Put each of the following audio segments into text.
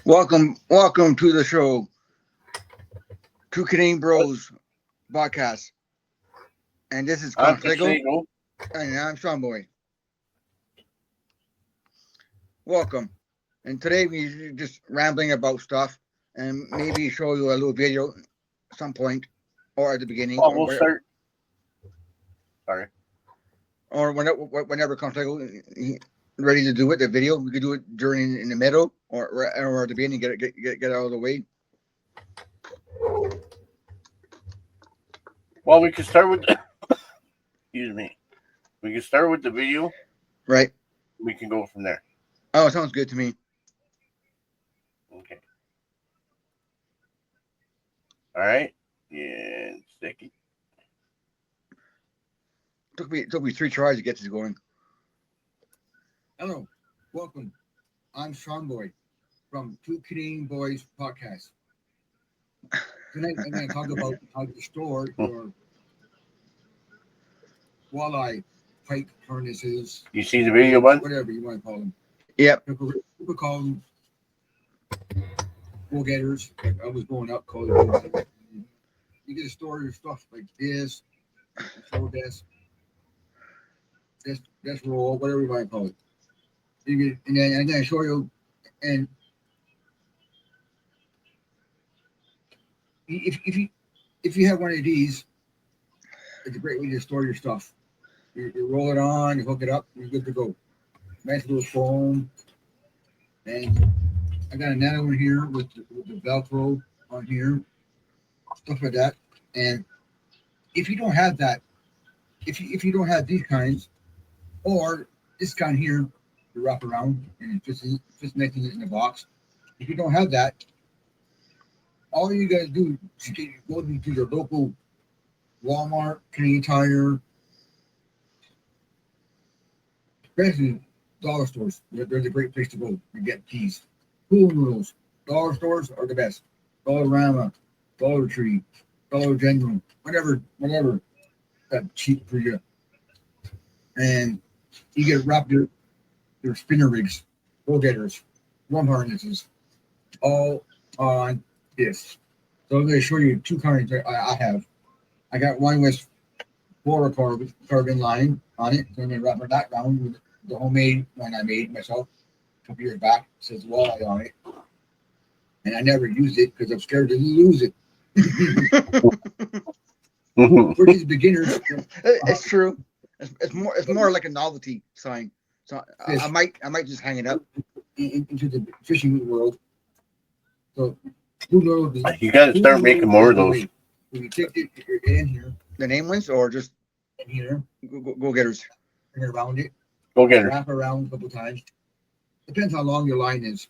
Welcome to the show, Two Canadian Bros podcast. And this is I'm Constego, Casino. and I'm Sean Boy. Welcome. And today we're just rambling about stuff, and maybe show you a little video at some point, or at the beginning, Well, we'll start. Sorry. or whenever Constego ready to do it. The video we could do it during in the middle, or at the beginning. Get out of the way. Well, we can start with. Excuse me. We can start with the video. Right. We can go from there. Oh, sounds good to me. Okay. All right. Yeah. Sticky. Took me 3 tries to get this going. Hello, welcome. I'm Sean Boy from Two Canadian Boys podcast. Tonight I'm going to talk about how to store your walleye, pike harnesses, You see the video, bud? whatever you want to call them. Yep. People call them go getters. I was growing up calling them. You get to store your stuff like this, control desk, desk roll, whatever you want to call it. And then I'm going to show you. And if you have one of these, it's a great way to store your stuff. You roll it on, you hook it up, you're good to go. Nice little foam. And I got another one here with the Velcro on here, stuff like that. And if you don't have that, if you don't have these kinds, or this kind here, you wrap around and just making it in the box. If you don't have that, all you gotta do is go to your local Walmart, Canadian Tire, especially dollar stores. They're a great place to go to get these. Pool noodles. Dollar stores are the best. Dollarama, Dollar Tree, Dollar General, whatever that's cheap for you. And you get wrapped your spinner rigs, go getters, worm harnesses, all on this. So I'm going to show you two kinds I have. I got one with fluorocarbon line on it. So I'm going to wrap that around with the homemade one I made myself a couple years back. It says Walleye on it. And I never used it because I'm scared to lose it. For these beginners. It's true. It's more like a novelty sign. So I might just hang it up into the fishing world. So who knows? You got to start making more of those. You take it in here. The name ones, or just In here. go getters. Bring it around it. Go get her. Wrap around a couple times. Depends how long your line is.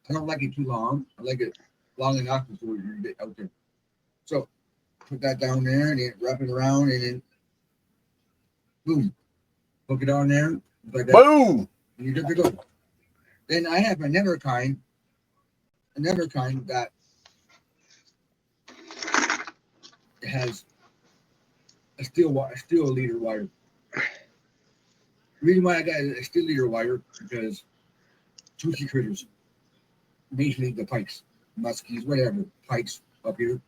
I don't like it too long. I like it long enough before you get out there. So put that down there and then wrap it around and then boom. Hook it on there. Like that. Boom! And you're good to go. Then I have another kind that has a steel leader wire. The reason why I got a steel leader wire because toothy critters, mainly the pikes, muskies, whatever, pikes up here,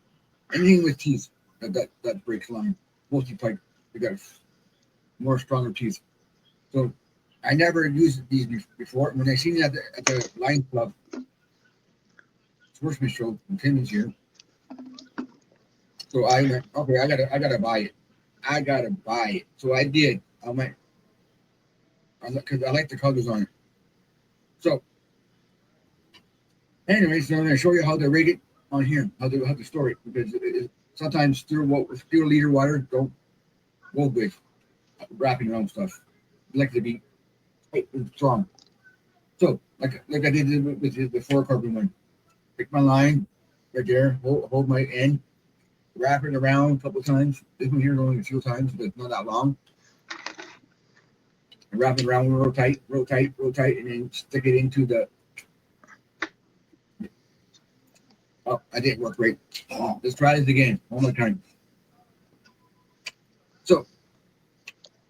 anything with teeth that breaks line. Mostly pike, they got more stronger teeth. So I never used these before. When I seen it at the Lions Club sportsman show, when Tim was here, so I went, okay, I gotta buy it. I gotta buy it. So I did. Because I like the colors on it. So anyway, so I'm gonna show you how to rig it on here, how to store it, because sometimes steel leader wire don't go good wrapping around stuff. I like to be tight and strong. So like I did with the fluorocarbon one. Pick my line right there, hold my end, wrap it around a couple times. This one here is only a few times, but it's not that long. And wrap it around real tight, and then stick it into the. Oh, I didn't work right. Let's try this again, one more time. So.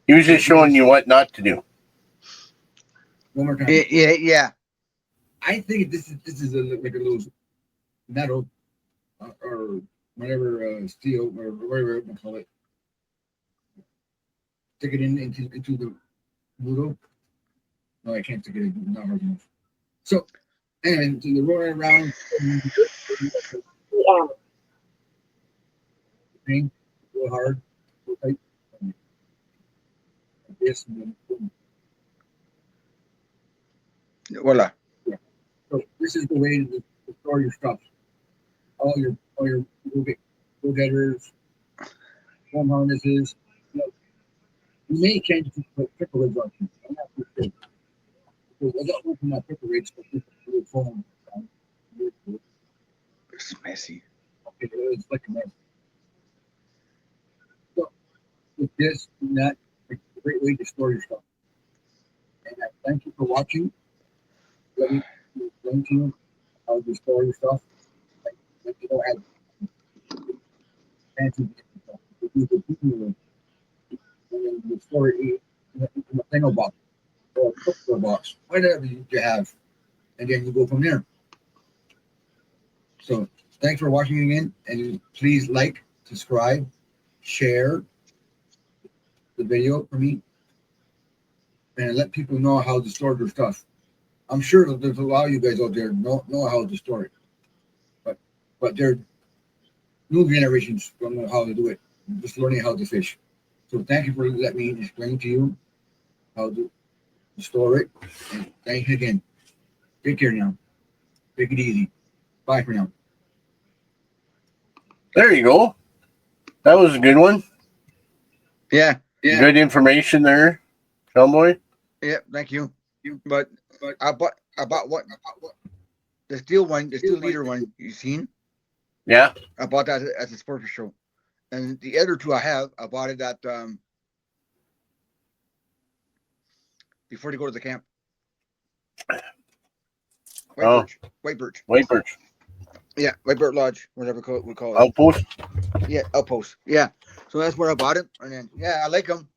He was just showing you what not to do. One more time. Yeah. I think this is like a little metal or whatever steel or whatever you call it. Stick it into the noodle. No, I can't stick it in. Not hard enough. So anyway, so you're rolling around. Thing, real hard, real tight. Like this, and then boom. Voila. Yeah. So this is the way to store your stuff. All your go-getters, home harnesses. You may change to put pickle rigs on you. I'm not too sure. Because I got one from my pickle rigs for the phone. It's messy. Okay, it's like a mess. So with this and that, it's a great way to store your stuff. And I thank you for watching. Let me explain to you how to store your stuff. Like you don't have fancy stuff. You use the people and then you store it in a single box or a cookware box, whatever you have, and then you go from there. So thanks for watching again, and please like, subscribe, share the video for me, and let people know how to store their stuff. I'm sure that there's a lot of you guys out there know how to store it, but they're new generations don't know how to do it. Just learning how to fish. So thank you for letting me explain to you how to store it. And thank you again. Take care now. Take it easy. Bye for now. There you go. That was a good one. Yeah. Yeah. Good information there, Sean Boy. Yeah. Thank you. But I bought what the steel one, the steel leader one you seen. Yeah. I bought that at the sports show, and the other two I bought it at before they go to the camp. White birch. Yeah, White Birch Lodge, whatever we call it. Outpost. Yeah, outpost. Yeah, so that's where I bought it, and then I like them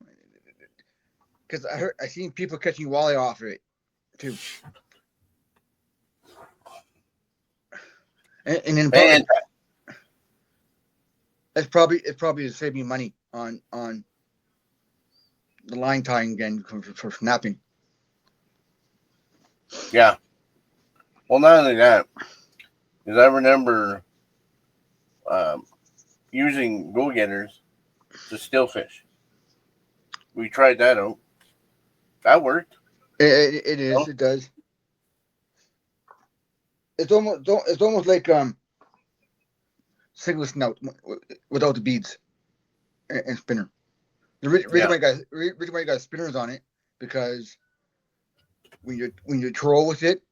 because I seen people catching walleye off of it too, and then it's probably to save me money on the line tying again for snapping. Yeah. Well, not only that, because I remember using go-getters to still fish. We tried that out. That worked. It is. Oh. It does. It's almost like single snout without the beads and spinner. The reason why I got spinners on it because when you troll with it,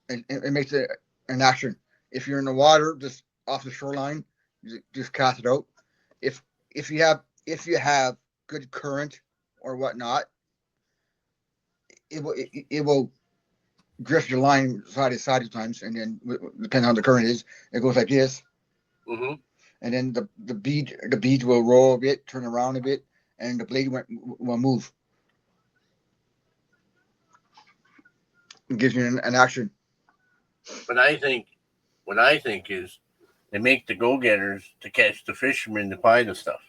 it makes it an action. If you're in the water, just off the shoreline, you just cast it out. If you have good current or whatnot, it will drift your line side to side sometimes, and then depending on how the current is, it goes like this. Mm-hmm. And then the bead will roll a bit, turn around a bit, and the blade will move. It gives you an action. But what I think is they make the go-getters to catch the fishermen to buy the stuff.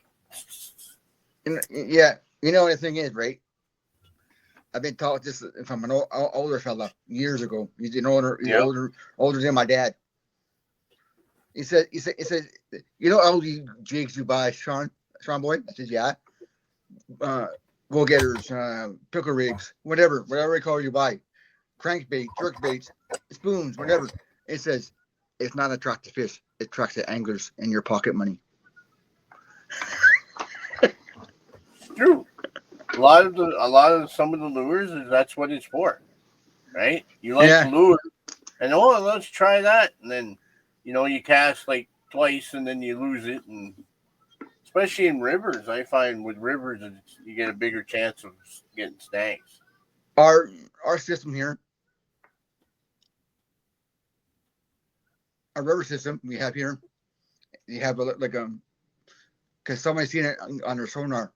Yeah, you know the thing is, right? I've been taught this from an older fella years ago. He's older than my dad. He said, you know all these jigs you buy, Sean Boy? I said, yeah. Go-getters, pickle rigs, whatever you call it, you buy. Crankbait, jerkbaits, spoons, whatever. It says it's not attract the fish; it attracts the anglers and your pocket money. True. A lot of some of the lures that's what it's for, right? You like the lure, and let's try that, and then you cast like twice, and then you lose it, and especially in rivers, I find with rivers you get a bigger chance of getting snags. Our system here. Our river system we have here, you have because somebody's seen it on their sonar,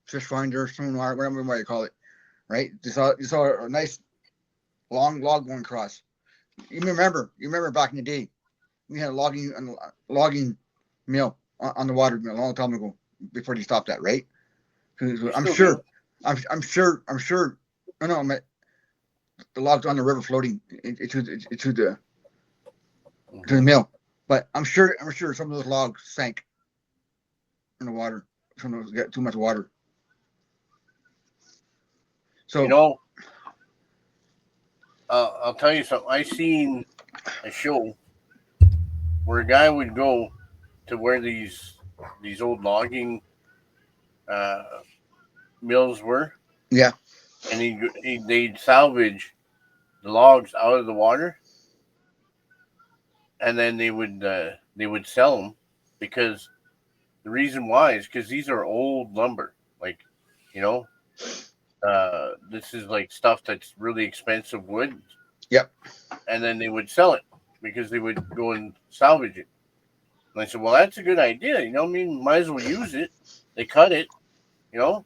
fish finder, sonar, whatever you call it, right? You saw a nice long log going across. You remember back in the day, we had a logging mill on the water a long time ago before they stopped that, right? I'm sure. I'm sure. I know. The logs on the river floating to the mill, but I'm sure some of those logs sank in the water. Some of those got too much water. So You know, I'll tell you something. I seen a show where a guy would go to where these old logging uh, mills were, yeah, and they'd salvage the logs out of the water, and then they would sell them, because the reason why is because these are old lumber, like, you know, this is like stuff that's really expensive wood. yep, And then they would sell it because they would go and salvage it. And I said, well, that's a good idea. I mean, might as well use it. They cut it, you know,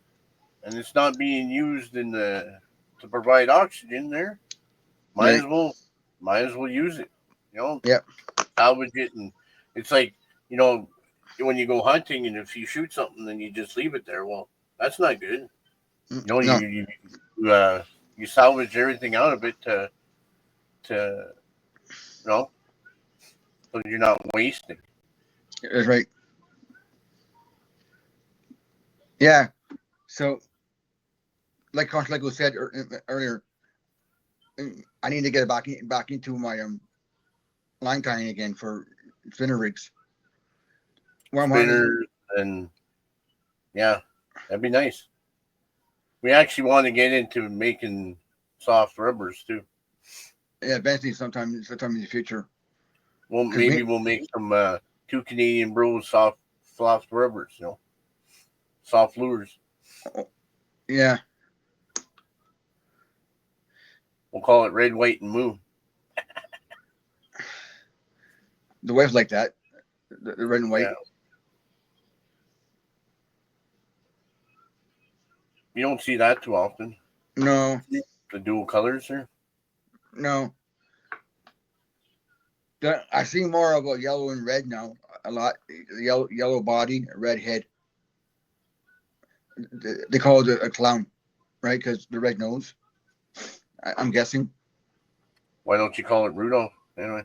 and it's not being used to provide oxygen there. Might right, as well use it, yep, salvage it. And it's like, when you go hunting and if you shoot something and you just leave it there, well, that's not good. no, You salvage everything out of it to so you're not wasting. that's right. Yeah. So, like we said earlier, I need to get back into my line tying again for spinner rigs. Spinners, and yeah, that'd be nice. We actually want to get into making soft rubbers too. Yeah, eventually, sometime in the future. Well, maybe we'll make some 2 Canadian bros soft rubbers, soft lures. Yeah. We'll call it Red, White, and Moon. The wife's like that, the red and white. Yeah. You don't see that too often. No. The dual colors there. No. I see more of a yellow and red now. A lot. Yellow body, red head. They call it a clown, right? Because the red nose. I'm guessing. Why don't you call it Rudolph? Anyway.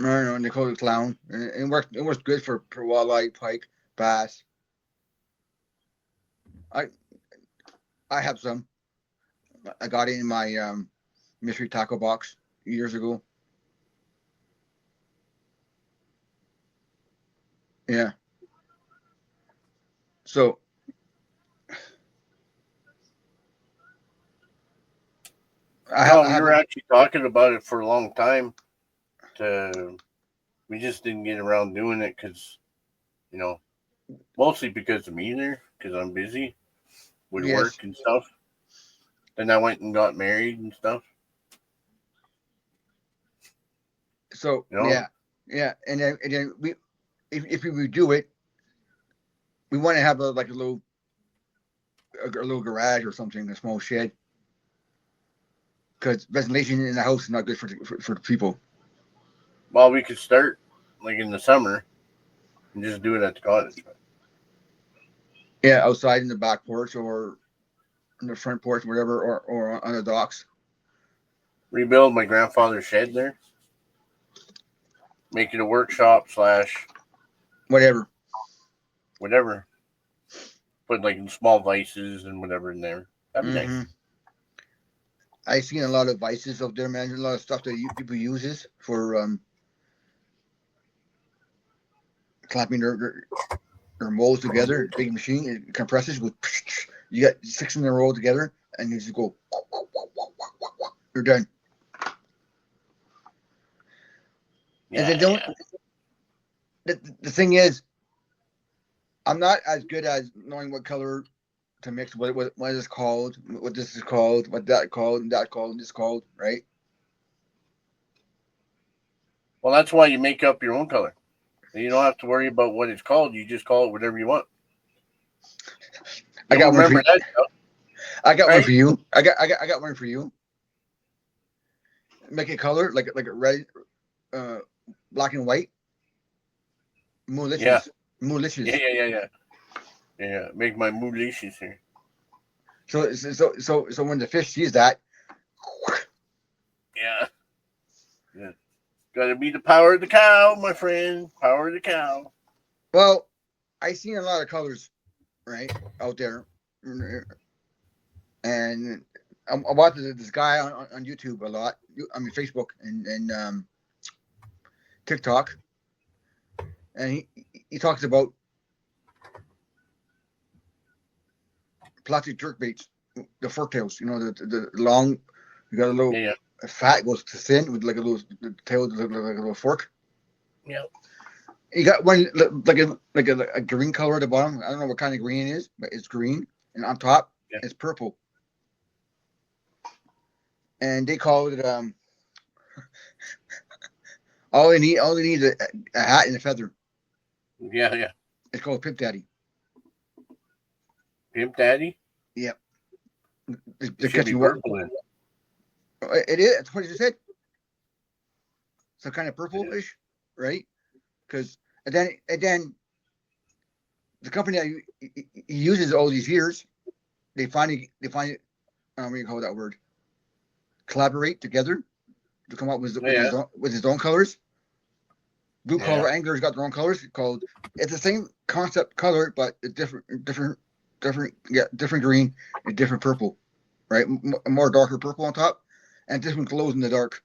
No, they call it clown. And it works good for walleye, pike, bass. I have some. I got it in my mystery tackle box years ago. Yeah. So we were actually talking about it for a long time. We just didn't get around doing it because, mostly because of me there, because I'm busy with work and stuff. Then I went and got married and stuff. So yeah, and then we, if we do it, we want to have a little garage or something, a small shed, because ventilation in the house is not good for the people. Well, we could start like in the summer and just do it at the cottage. Yeah, outside in the back porch or in the front porch, whatever, or on the docks. Rebuild my grandfather's shed there. Make it a workshop / whatever. Put like small vices and whatever in there. That'd be nice. I've seen a lot of vices up there, man. There's a lot of stuff that people uses for clapping their molds together. Big machine, it compresses. You got 6 in a row together, and you just go. You're done. Yeah, and then the thing is, I'm not as good as knowing what color to mix, what is called, what this is called, what that called, and that called, and this called, right? Well, that's why you make up your own color. You don't have to worry about what it's called. You just call it whatever you want. I got one for you. I got one for you. I got one for you. make it color like a red, black and white. Yeah. Malicious. Malicious. Yeah. Make my moolicious here. So when the fish sees that, Yeah. Gotta be the power of the cow, my friend. Power of the cow. well, I seen a lot of colors, right, out there, and I watched this guy on YouTube a lot. I mean Facebook and TikTok, and he talks about plastic jerk baits, the fork tails. You know, the long, you got a little Yeah. fat goes to thin with like a little the tail like a little fork. Yeah. You got one like a green color at the bottom. I don't know what kind of green it is, but it's green, and on top it's purple. And they call it all they need is a hat and a feather. Yeah. It's called Pimp Daddy. Pimp Daddy? Yep. They're catching purple in. It is. That's what you just said. Some kind of purplish, right? Because and then the company that he uses all these years, they finally what do you call that word? Collaborate together to come up with his own colors. Blue collar anglers got their own colors called. It's the same concept color, but it's different green and different purple, right? More darker purple on top, and this one glows in the dark.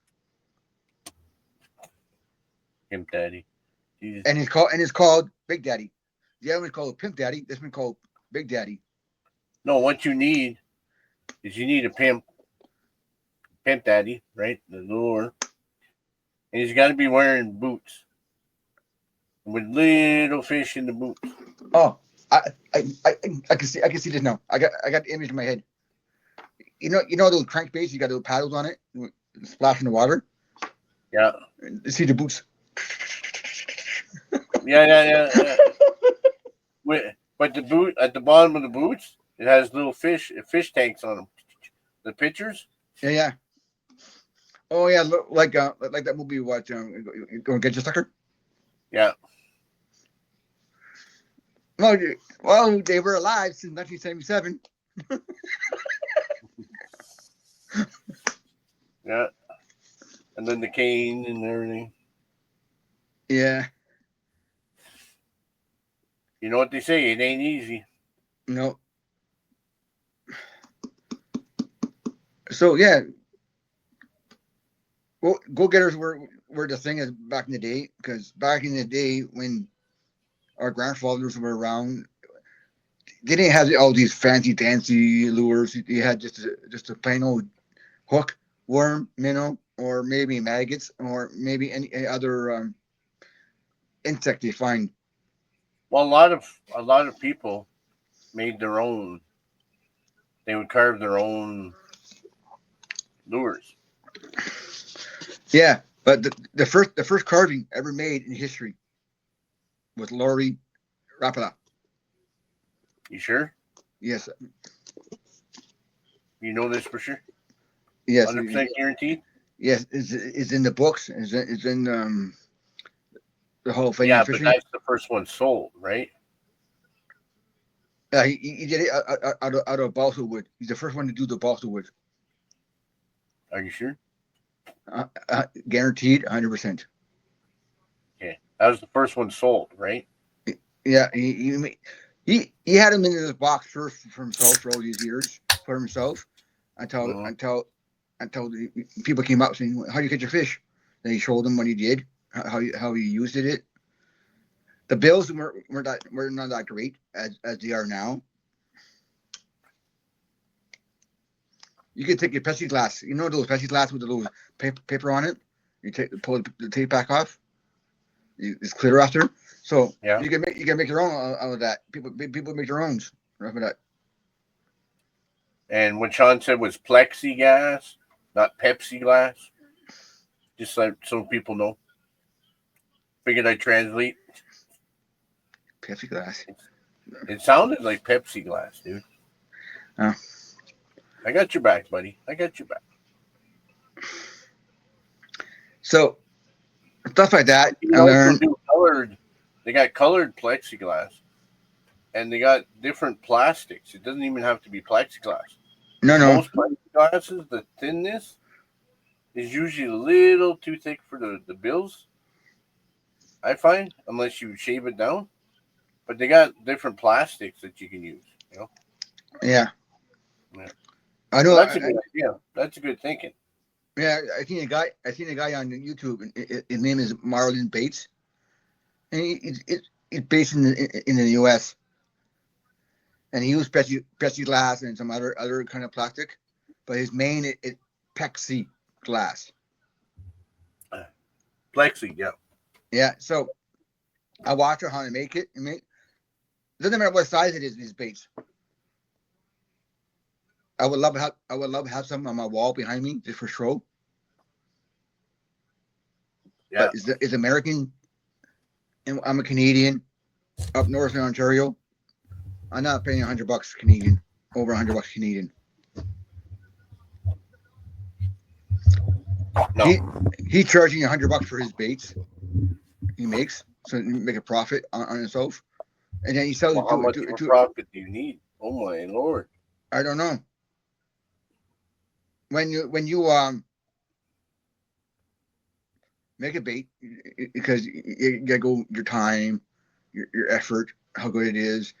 Pimp Daddy. Jesus. And it's called Big Daddy. The other one's called Pimp Daddy. This one called Big Daddy. No, what you need is you need a pimp daddy, right? The lure. And he's got to be wearing boots with little fish in the boots. Oh, I can see this now. I got the image in my head. You know those crankbaits. You got those paddles on it, splash in the water. Yeah. See the boots. Yeah. But the boot at the bottom of the boots, it has little fish tanks on them. The pictures. Yeah. Oh yeah, look, like that movie. What? Go and get your sucker. Yeah. Well, they were alive since 1977. Yeah. And then the cane and everything. Yeah. You know what they say? It ain't easy. No. So yeah. Well, go-getters were the thing as back in the day, because back in the day when our grandfathers were around, they didn't have all these fancy dancy lures. You had just a plain old hook, worm, minnow, or maybe maggots, or maybe any other insect they find. Well, a lot of people made their own. They would carve their own lures. Yeah, but the first carving ever made in history was Lori Rapala. You sure? Yes. You know this for sure? Yes. 100% guaranteed? Yes, it's in the books. It's in the Hall of Fame. Yeah, fishing. but that's the first one sold, right? He did it out of balsa wood. He's the first one to do the balsa wood. Are you sure? Guaranteed, 100%. Okay, that was the first one sold, right? Yeah, he had him in his box first for himself for all these years for himself until the people came up saying, "How do you catch your fish?" Then he showed them what he did, how he used it. The bills were not that great as they are now. You could take your plexiglass. You know those plexiglass with the little paper on it. You pull the tape back off. It's clear after. So yeah, you can make your own out of that. People make their own out of that. And what Sean said was plexiglass, not Pepsi glass. Just like so people know. Figured I'd translate. Pepsi glass. It sounded like Pepsi glass, dude. Oh. I got your back, buddy. I got your back. So stuff like that, You can I also learned. do colored. They got colored plexiglass, and they got different plastics. It doesn't even have to be plexiglass. No, no. Most plexiglasses, the thinness is usually a little too thick for the bills. I find, unless you shave it down. But they got different plastics that you can use. You know. Yeah, Yeah. I So know. that's a good idea. That's a good thinking. Yeah, I seen a guy on YouTube, and his name is Marlon Bates, and he's based in the U.S. and he used plexiglass and some other kind of plastic, but his main is plexi glass. Plexi, yeah. Yeah, so I watch her how to make it. Doesn't matter what size it is. These baits. I would love to have some on my wall behind me just for show. Yeah. But it's American, and I'm a Canadian up north in Ontario. I'm not paying $100 Canadian, over $100 Canadian. No. He's charging $100 for his baits. He makes so he make a profit on himself, and then he sells Well, it how much of a to profit do you need? Oh my lord! I don't know. When you make a bait, because you gotta go your time, your effort, how good it is,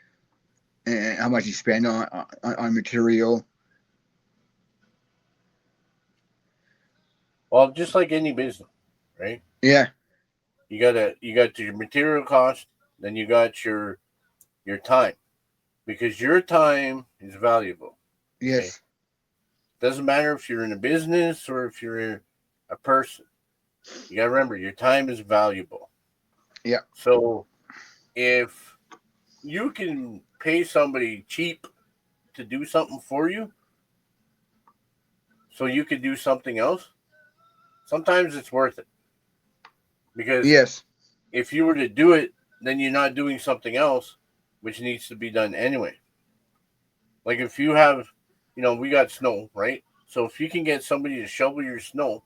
and how much you spend on material. Well, just like any business, right? Yeah. You got your material cost, then you got your time, because your time is valuable. Okay, Yes. doesn't matter if you're in a business or if you're a person. You gotta remember your time is valuable. Yeah. So if you can pay somebody cheap to do something for you, so you could do something else, sometimes it's worth it. Because Yes. if you were to do it, then you're not doing something else, which needs to be done anyway. Like if you have, we got snow, right? So if you can get somebody to shovel your snow,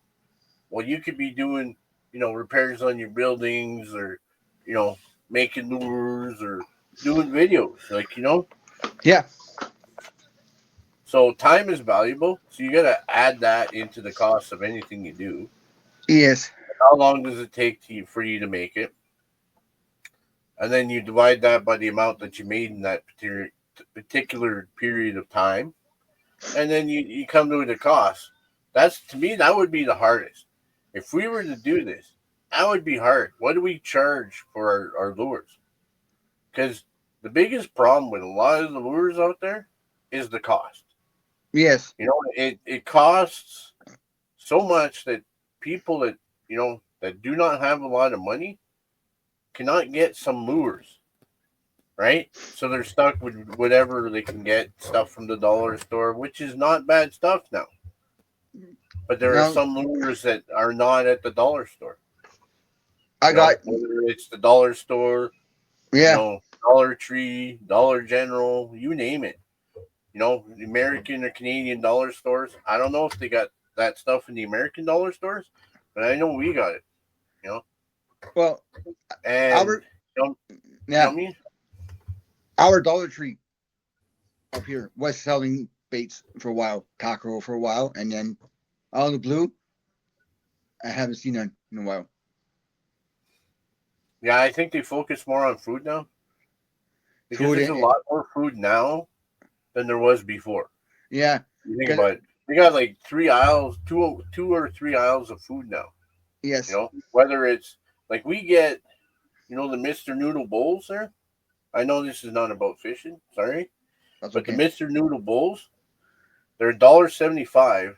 well, you could be doing, repairs on your buildings, or, you know, making lures, or doing videos, Yeah. So time is valuable. So you got to add that into the cost of anything you do. Yes. How long does it take for you to make it? And then you divide that by the amount that you made in that particular period of time, and then you come to the cost. That's, to me, that would be the hardest. If we were to do this, that would be hard. What do we charge for our lures? Because the biggest problem with a lot of the lures out there is the cost. Yes. It costs so much that people that that do not have a lot of money cannot get some lures, right? So they're stuck with whatever they can get, stuff from the dollar store, which is not bad stuff now. But there are No, some lures that are not at the dollar store. I got. Whether it's the dollar store, Yeah. Dollar Tree, Dollar General, you name it. The American or Canadian dollar stores. I don't know if they got that stuff in the American dollar stores, but I know we got it. You know, Well, and our you know, you know yeah, what I mean? our Dollar Tree up here was selling baits for a while, taco for a while, and then out of the blue, I haven't seen none in a while. Yeah, I think they focus more on food now, because Food, there's a lot more food now than there was before. yeah, You think 'cause- about it. We got like 3 aisles, two or three aisles of food now. yes, Whether it's like we get, the Mr. Noodle bowls there. I know this is not about fishing, sorry, that's but the okay. Mr. Noodle bowls, they're $1.75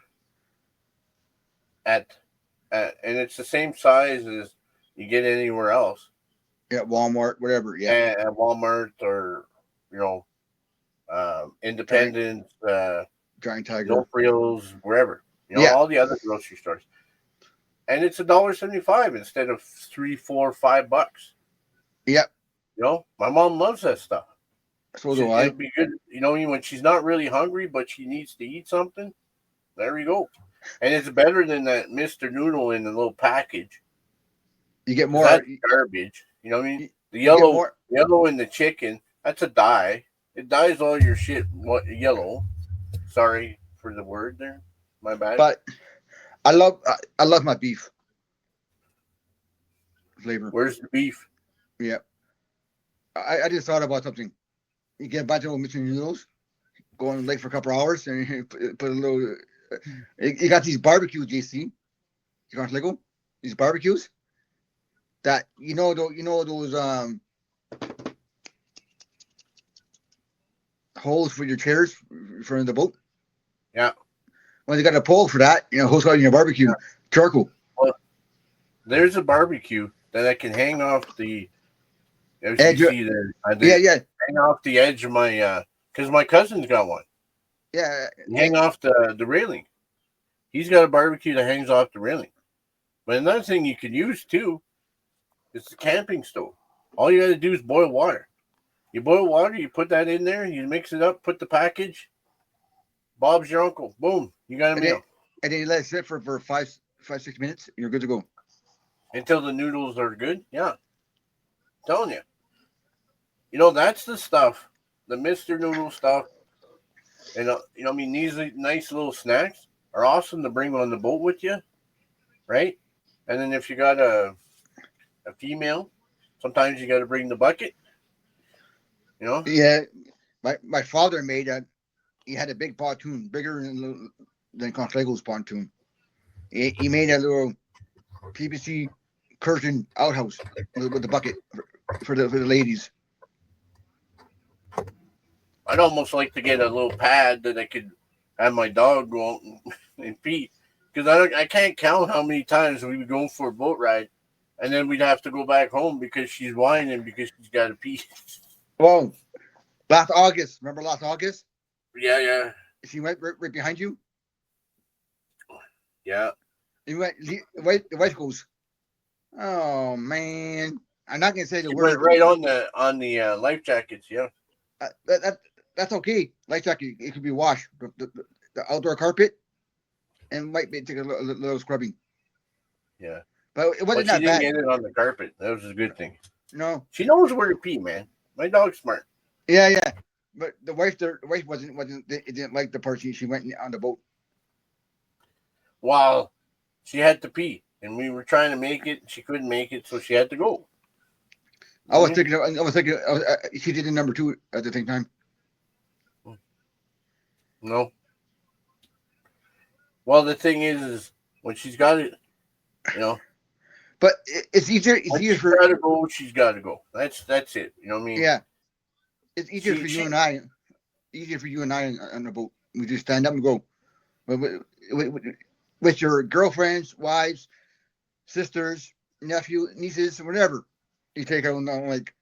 and it's the same size as you get anywhere else. Yeah, Walmart, whatever. Yeah, At Walmart, or you know, giant, Independence, giant tiger. No Frills, wherever. Yeah, All the other grocery stores, and it's $1.75 instead of 3, 4, $5. yeah. My mom loves that stuff. So do I. It'll be good, when she's not really hungry, but she needs to eat something. There we go. And it's better than that Mr. Noodle in the little package. You get 'Cause more. that's garbage. You know what I mean? You, The you get yellow, more. yellow in the chicken, that's a dye. It dyes all your shit yellow. Sorry for the word there. My bad. But I love my beef flavor. Where's the beef? Yeah. I just thought about something. You get a bunch of mixing noodles, go on the lake for a couple hours, and you put a little. You got these barbecues, JC. You got Lego? These barbecues that those holes for your chairs for the boat. Yeah. Well, they got a pole for that. Host out in your barbecue charcoal. Well, there's a barbecue that I can hang off the. As Edge. you see there, Yeah. Hang off the edge of my because my cousin's got one. Yeah. Hang off the railing. He's got a barbecue that hangs off the railing. But another thing you can use too is the camping stove. All you got to do is boil water. You boil water, you put that in there, you mix it up, put the package. Bob's your uncle. Boom, you got a meal. And then you let it sit for 5-6 minutes. You're good to go. Until the noodles are good. Yeah, I'm telling you. That's the stuff, the Mr. Noodle stuff. And these nice little snacks are awesome to bring on the boat with you, right? And then if you got a female, sometimes you got to bring the bucket. Yeah, my father made he had a big pontoon, bigger than Contlego's pontoon. He made a little PVC curtain outhouse with the bucket for the ladies. I'd almost like to get a little pad that I could have my dog go out and pee, because I can't count how many times we would go for a boat ride, and then we'd have to go back home because she's whining because she's got to pee. Well, last August, remember last August? Yeah. She went right behind you. Yeah. And the wife goes, "Oh man, I'm not gonna say the She word." went right on the life jackets. Yeah. That's okay. Life jacket, it could be washed. The outdoor carpet, and might take a little scrubbing. Yeah. But it wasn't that she bad. didn't get it on the carpet. That was a good thing. No. She knows where to pee, man. My dog's smart. Yeah. But the wife wasn't. It didn't like the part she went on the boat. Well, she had to pee, and we were trying to make it. She couldn't make it, so she had to go. I was thinking. She did the number 2 at the same time. No. Well, the thing is when she's got it, But it's easier. It's easier for her to go. She's got to go. That's it. You know what I mean? Yeah. It's easier for you and I. Easier for you and I on the boat. We just stand up and go. But with your girlfriends, wives, sisters, nephew, nieces, whatever, you take out like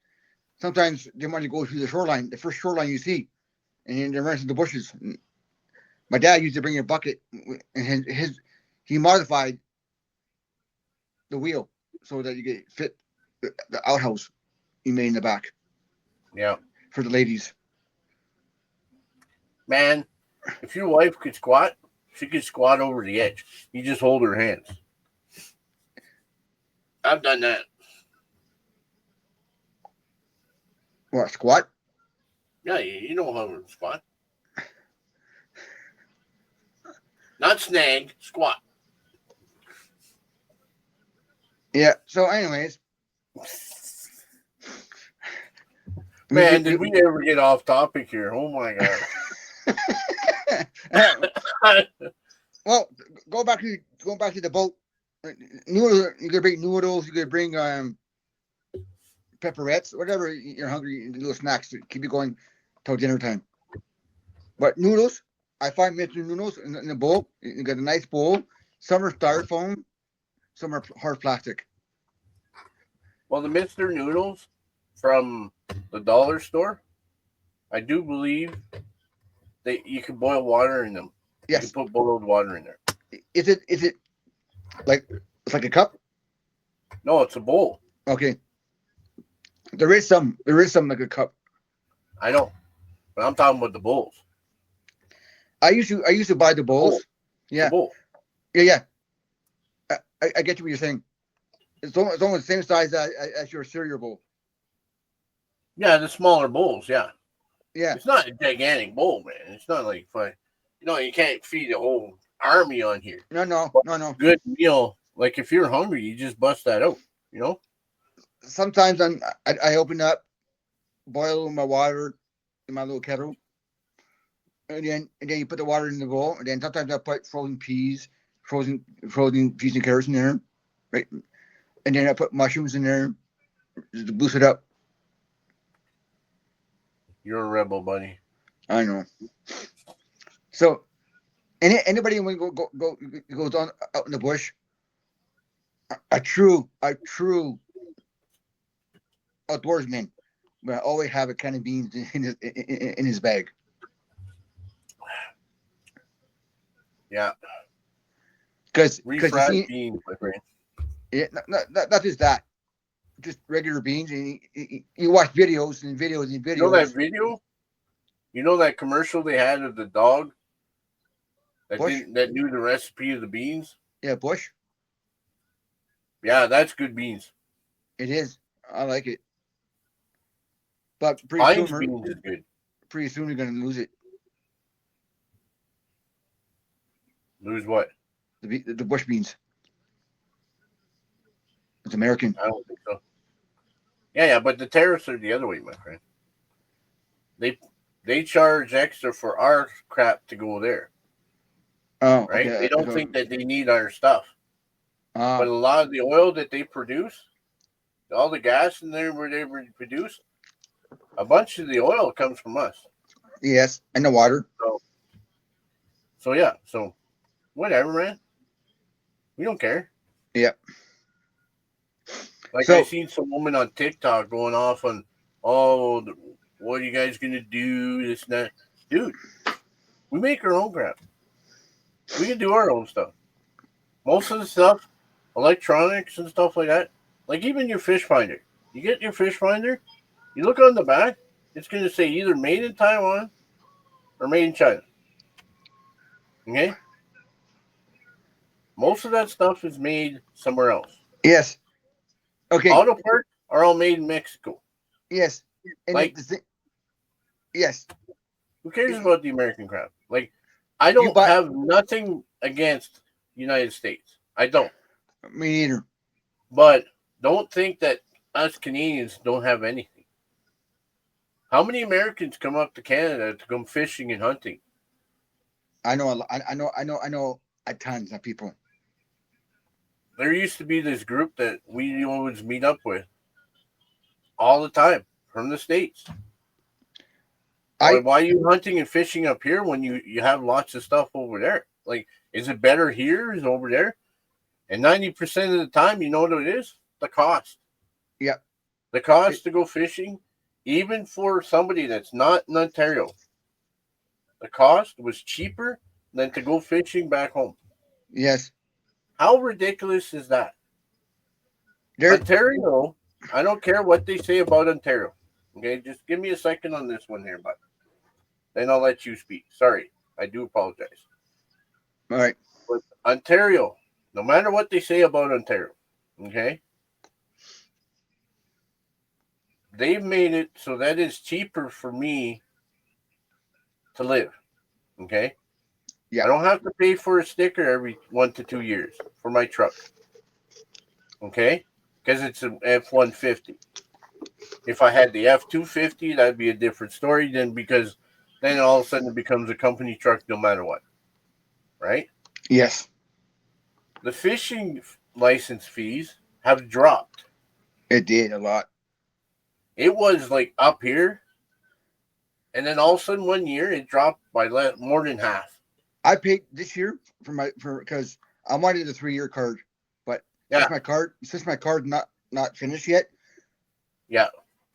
sometimes they want to go through the shoreline, the first shoreline you see, and they're running through the bushes. My dad used to bring a bucket, and he modified the wheel so that you could fit the outhouse he made in the back. Yeah. For the ladies. Man, if your wife could squat, she could squat over the edge. You just hold her hands. I've done that. What, squat? Yeah, you know how to squat. Not snag, squat. Yeah. So, anyways, man, did we ever get off topic here? Oh my god. Well, go back to the boat. Noodles. You could bring noodles. You could bring pepperettes, whatever you're hungry. Little snacks to keep you going till dinner time. But noodles, I find Mr. Noodles in the bowl. You got a nice bowl. Some are styrofoam, some are hard plastic. Well, the Mr. Noodles from the dollar store, I do believe that you can boil water in them. Yes. You can put boiled water in there. Is it like it's like a cup? No, it's a bowl. Okay. There is some like a cup. I know, but I'm talking about the bowls. I used to buy the bowls. Bowl. Yeah. The bowl. Yeah. I get you what you're saying. It's almost the same size as your cereal bowl. Yeah, the smaller bowls. Yeah, Yeah. it's not a gigantic bowl, man. It's not like you can't feed a whole army on here. But No. good meal. Like if you're hungry, you just bust that out. You know. Sometimes I open up, boil my water in my little kettle, and then you put the water in the bowl, and then sometimes I put frozen peas and carrots in there, right? And then I put mushrooms in there just to boost it up. You're a rebel, buddy. I know. So anybody when goes on out in the bush, a true outdoorsman will always have a can of beans in his bag. Yeah. Because you Refried see, beans, my friend. yeah, not just that, just regular beans. And you watch videos and videos and You know that videos. video? You know that commercial they had of the dog Bush, that knew the recipe of the beans? yeah, bush. Yeah, that's good beans. It is. I like it. But Heinz beans is good. pretty soon you're gonna lose it. Lose what? The bush beans. It's American. I don't think so. Yeah, but the tariffs are the other way, my friend. They charge extra for our crap to go there, Oh, right? okay. They don't think that they need our stuff. But a lot of the oil that they produce, all the gas in there where they produce, a bunch of the oil comes from us. Yes, and the water. So yeah, so whatever, man. We don't care. Yep. Like I seen some woman on TikTok going off on, oh, what are you guys gonna do? This and that, dude. We make our own crap. We can do our own stuff. Most of the stuff, electronics and stuff like that. Like even your fish finder. You get your fish finder, you look on the back, it's gonna say either made in Taiwan or made in China. Okay? Most of that stuff is made somewhere else. Yes. Okay. Auto parts are all made in Mexico. Yes. And like, yes. Who cares about the American crap? Like, I don't have nothing against the United States. I don't. Me neither. But don't think that us Canadians don't have anything. How many Americans come up to Canada to come fishing and hunting? I know a tons of people. There used to be this group that we always meet up with all the time from the States. Why are you hunting and fishing up here when you have lots of stuff over there? Like, is it better here? Is it over there? And 90% of the time, you know what it is? The cost. Yeah. The cost to go fishing, even for somebody that's not in Ontario, the cost was cheaper than to go fishing back home. Yes. How ridiculous is that? Ontario, I don't care what they say about Ontario. Okay, just give me a second on this one here, bud. Then I'll let you speak. Sorry, I do apologize. All right. But Ontario, no matter what they say about Ontario, okay, they've made it so that it's cheaper for me to live. Okay? Yeah. I don't have to pay for a sticker every 1 to 2 years for my truck. Okay? Because it's an F-150. If I had the F-250, that'd be a different story because then all of a sudden it becomes a company truck no matter what. Right? Yes. The fishing license fees have dropped. It did a lot. It was like up here, and then all of a sudden 1 year it dropped by more than half. I paid this year because I wanted a 3-year card, but since my card not finished yet. Yeah.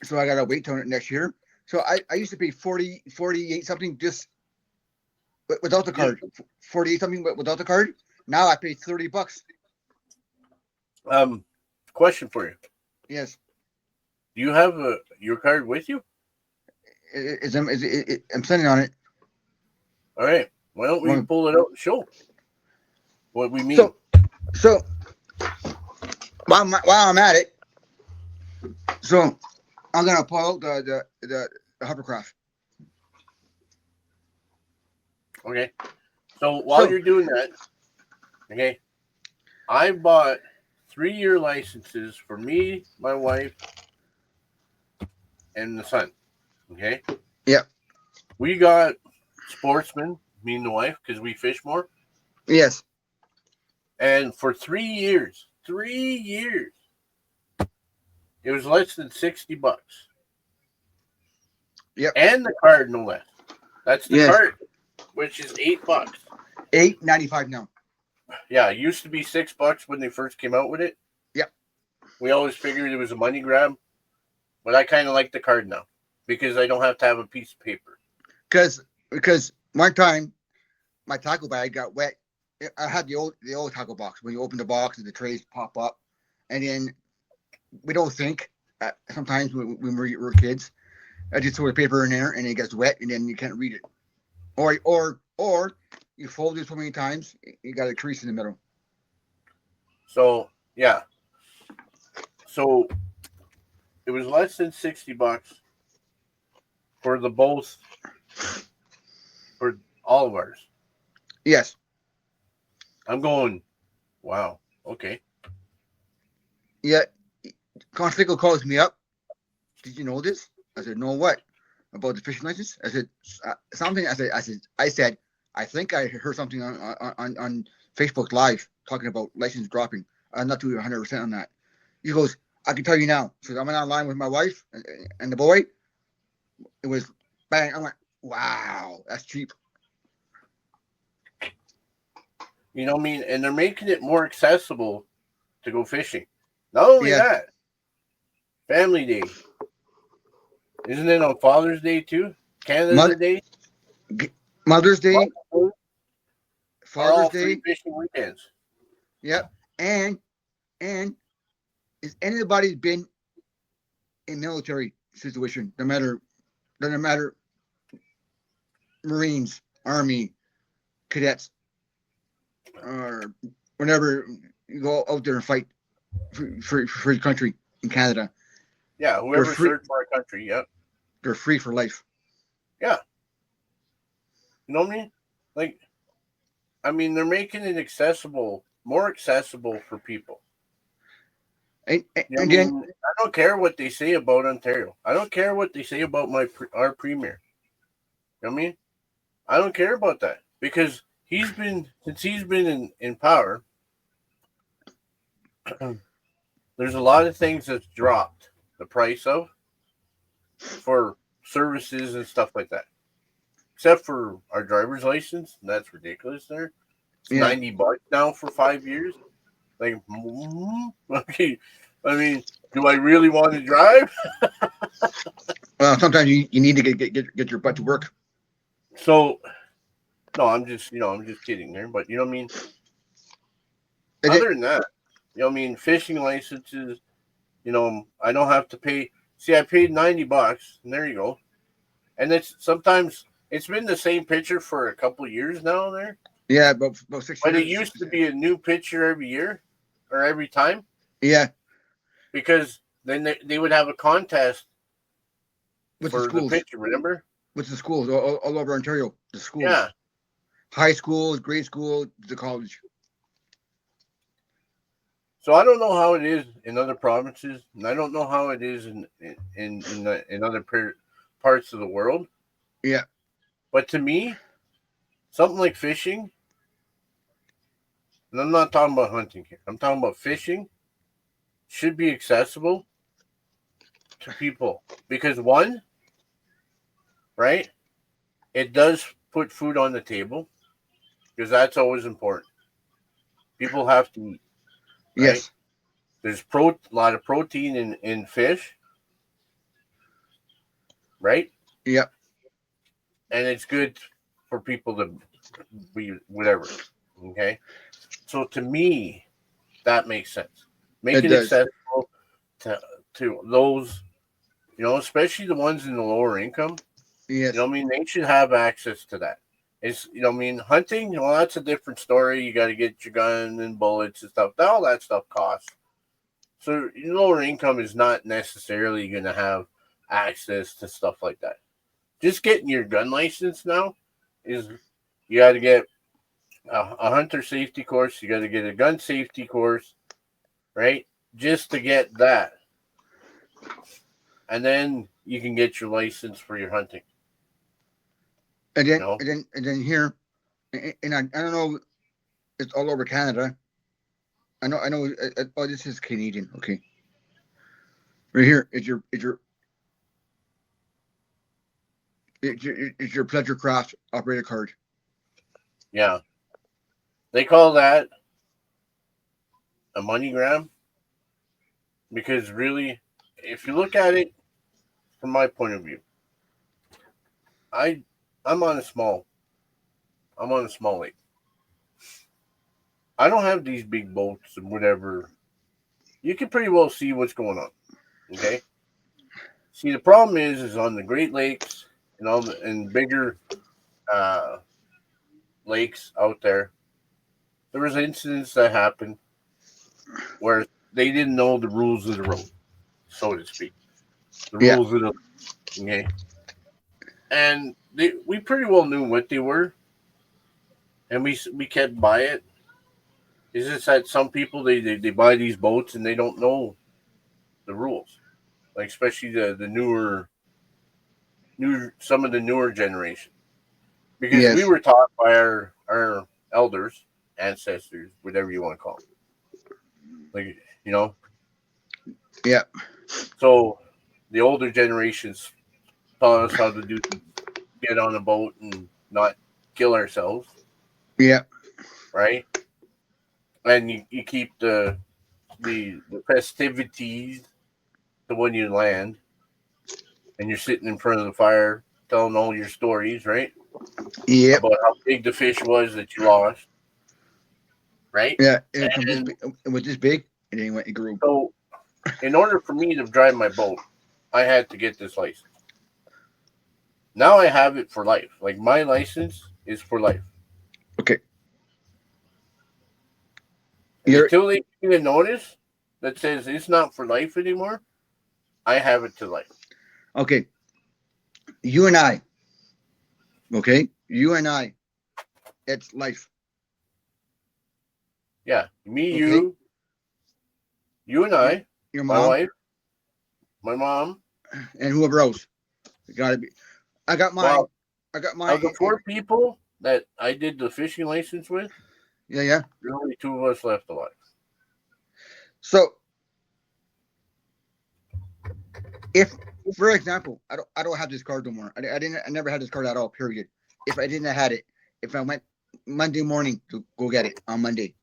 So I gotta wait till next year. So I used to pay 48 something just without the card. 48 something without the card. Now I pay $30. Question for you. Yes. Do you have your card with you? I'm sending on it. All right. Why don't we pull it out and show? What we mean. So while I'm at it, so I'm gonna pull out the hovercraft. Okay. So while you're doing that, okay, I bought 3-year licenses for me, my wife, and the son. Okay. Yeah. We got sportsmen, me and the wife, because we fish more. Yes. And for 3 years, it was less than $60. Yep. And the card, no less. That's the card, which is $8. $8.95 now. Yeah, it used to be $6 when they first came out with it. Yep. We always figured it was a money grab, but I kind of like the card now because I don't have to have a piece of paper. Because one time my taco bag got wet. I had the old taco box. When you open the box and the trays pop up, and then we don't think sometimes when we're kids, I just throw the paper in there and it gets wet and then you can't read it, or you fold it so many times you got a crease in the middle. So yeah, so it was less than $60 for the both for all of ours. Yes. I'm going, wow, okay. Yeah. Constico calls me up. Did you know this? I said, no, what? About the fishing license? I said, something. I said, I think I heard something on Facebook Live talking about license dropping. I'm not too 100% on that. He goes, I can tell you now. So I went online with my wife and the boy. It was bang. I'm like, wow, that's cheap. You know what I mean? And they're making it more accessible to go fishing. Not only that, Family Day. Isn't it on Father's Day too? Canada Day? Mother's Day. Father's Day. Fishing weekends. Yep. And is anybody been in military situation? Doesn't matter Marines, Army, cadets, or whenever you go out there and fight for your country in Canada. Yeah, whoever served for our country, yep. They're free for life. Yeah. You know what I mean? Like, I mean, they're making it more accessible for people. And then I don't care what they say about Ontario. I don't care what they say about our premier. You know what I mean? I don't care about that because since he's been in power, there's a lot of things that's dropped the price of for services and stuff like that. Except for our driver's license, that's ridiculous. There, it's $90 now for 5 years. Like, okay, I mean, do I really want to drive? Well, sometimes you need to get your butt to work. So, no, I'm just kidding there. But you know what I mean. Other than that, you know what I mean, fishing licenses. You know, I don't have to pay. See, I paid $90, and there you go. And sometimes it's been the same picture for a couple of years now. There. Yeah, about 6 years. But it used to be a new picture every year or every time. Yeah. Because then they would have a contest with for the picture, remember? With the schools all over Ontario. The schools. Yeah. High schools, grade school, the college. So I don't know how it is in other provinces, and I don't know how it is in other parts of the world. Yeah. But to me, something like fishing, and I'm not talking about hunting here. I'm talking about fishing, should be accessible to people because one, right? It does put food on the table because that's always important. People have to eat. Right? Yes. There's a lot of protein in fish, right? Yep. And it's good for people to be whatever. Okay. So to me, that makes sense. Make it accessible to those, especially the ones in the lower income. Yes. You know what I mean? They should have access to that. It's, I mean, hunting, well, that's a different story. You got to get your gun and bullets and stuff. All that stuff costs. So your lower income is not necessarily going to have access to stuff like that. Just getting your gun license now is, you got to get a hunter safety course. You got to get a gun safety course, right? Just to get that. And then you can get your license for your hunting. And then here, and I don't know, it's all over Canada. I know. Oh, this is Canadian. Okay, right here is your pleasure craft operator card. Yeah, they call that a MoneyGram because really, if you look at it from my point of view, I'm on a small lake. I don't have these big boats and whatever. You can pretty well see what's going on. Okay. See, the problem is on the Great Lakes and and bigger lakes out there. There was incidents that happened where they didn't know the rules of the road, so to speak. The rules of the okay. And we pretty well knew what they were, and we kept by it. It's just that some people they buy these boats and they don't know the rules, like especially the some of the newer generation, because we were taught by our elders, ancestors, whatever you want to call them, like Yeah. So the older generations taught us how to get on a boat and not kill ourselves. Yeah. Right. And you keep the festivities to when you land, and you're sitting in front of the fire telling all your stories, right? Yeah. About how big the fish was that you lost, right? Yeah. It was this big, and then it grew. So, in order for me to drive my boat, I had to get this license. Now I have it for life. Like my license is for life. Okay. Until they give me a notice that says it's not for life anymore, I have it to life. Okay. You and I. Okay. You and I. It's life. Yeah. Me, okay. You and I. Your mom. My wife. My mom. And whoever else. It gotta be. I got mine. Well, I got mine. Of the 4 people that I did the fishing license with. Yeah. There's only 2 of us left alive. So, if, for example, I don't have this card no more. I never had this card at all. Period. If I didn't have had it, if I went Monday morning to go get it on Monday,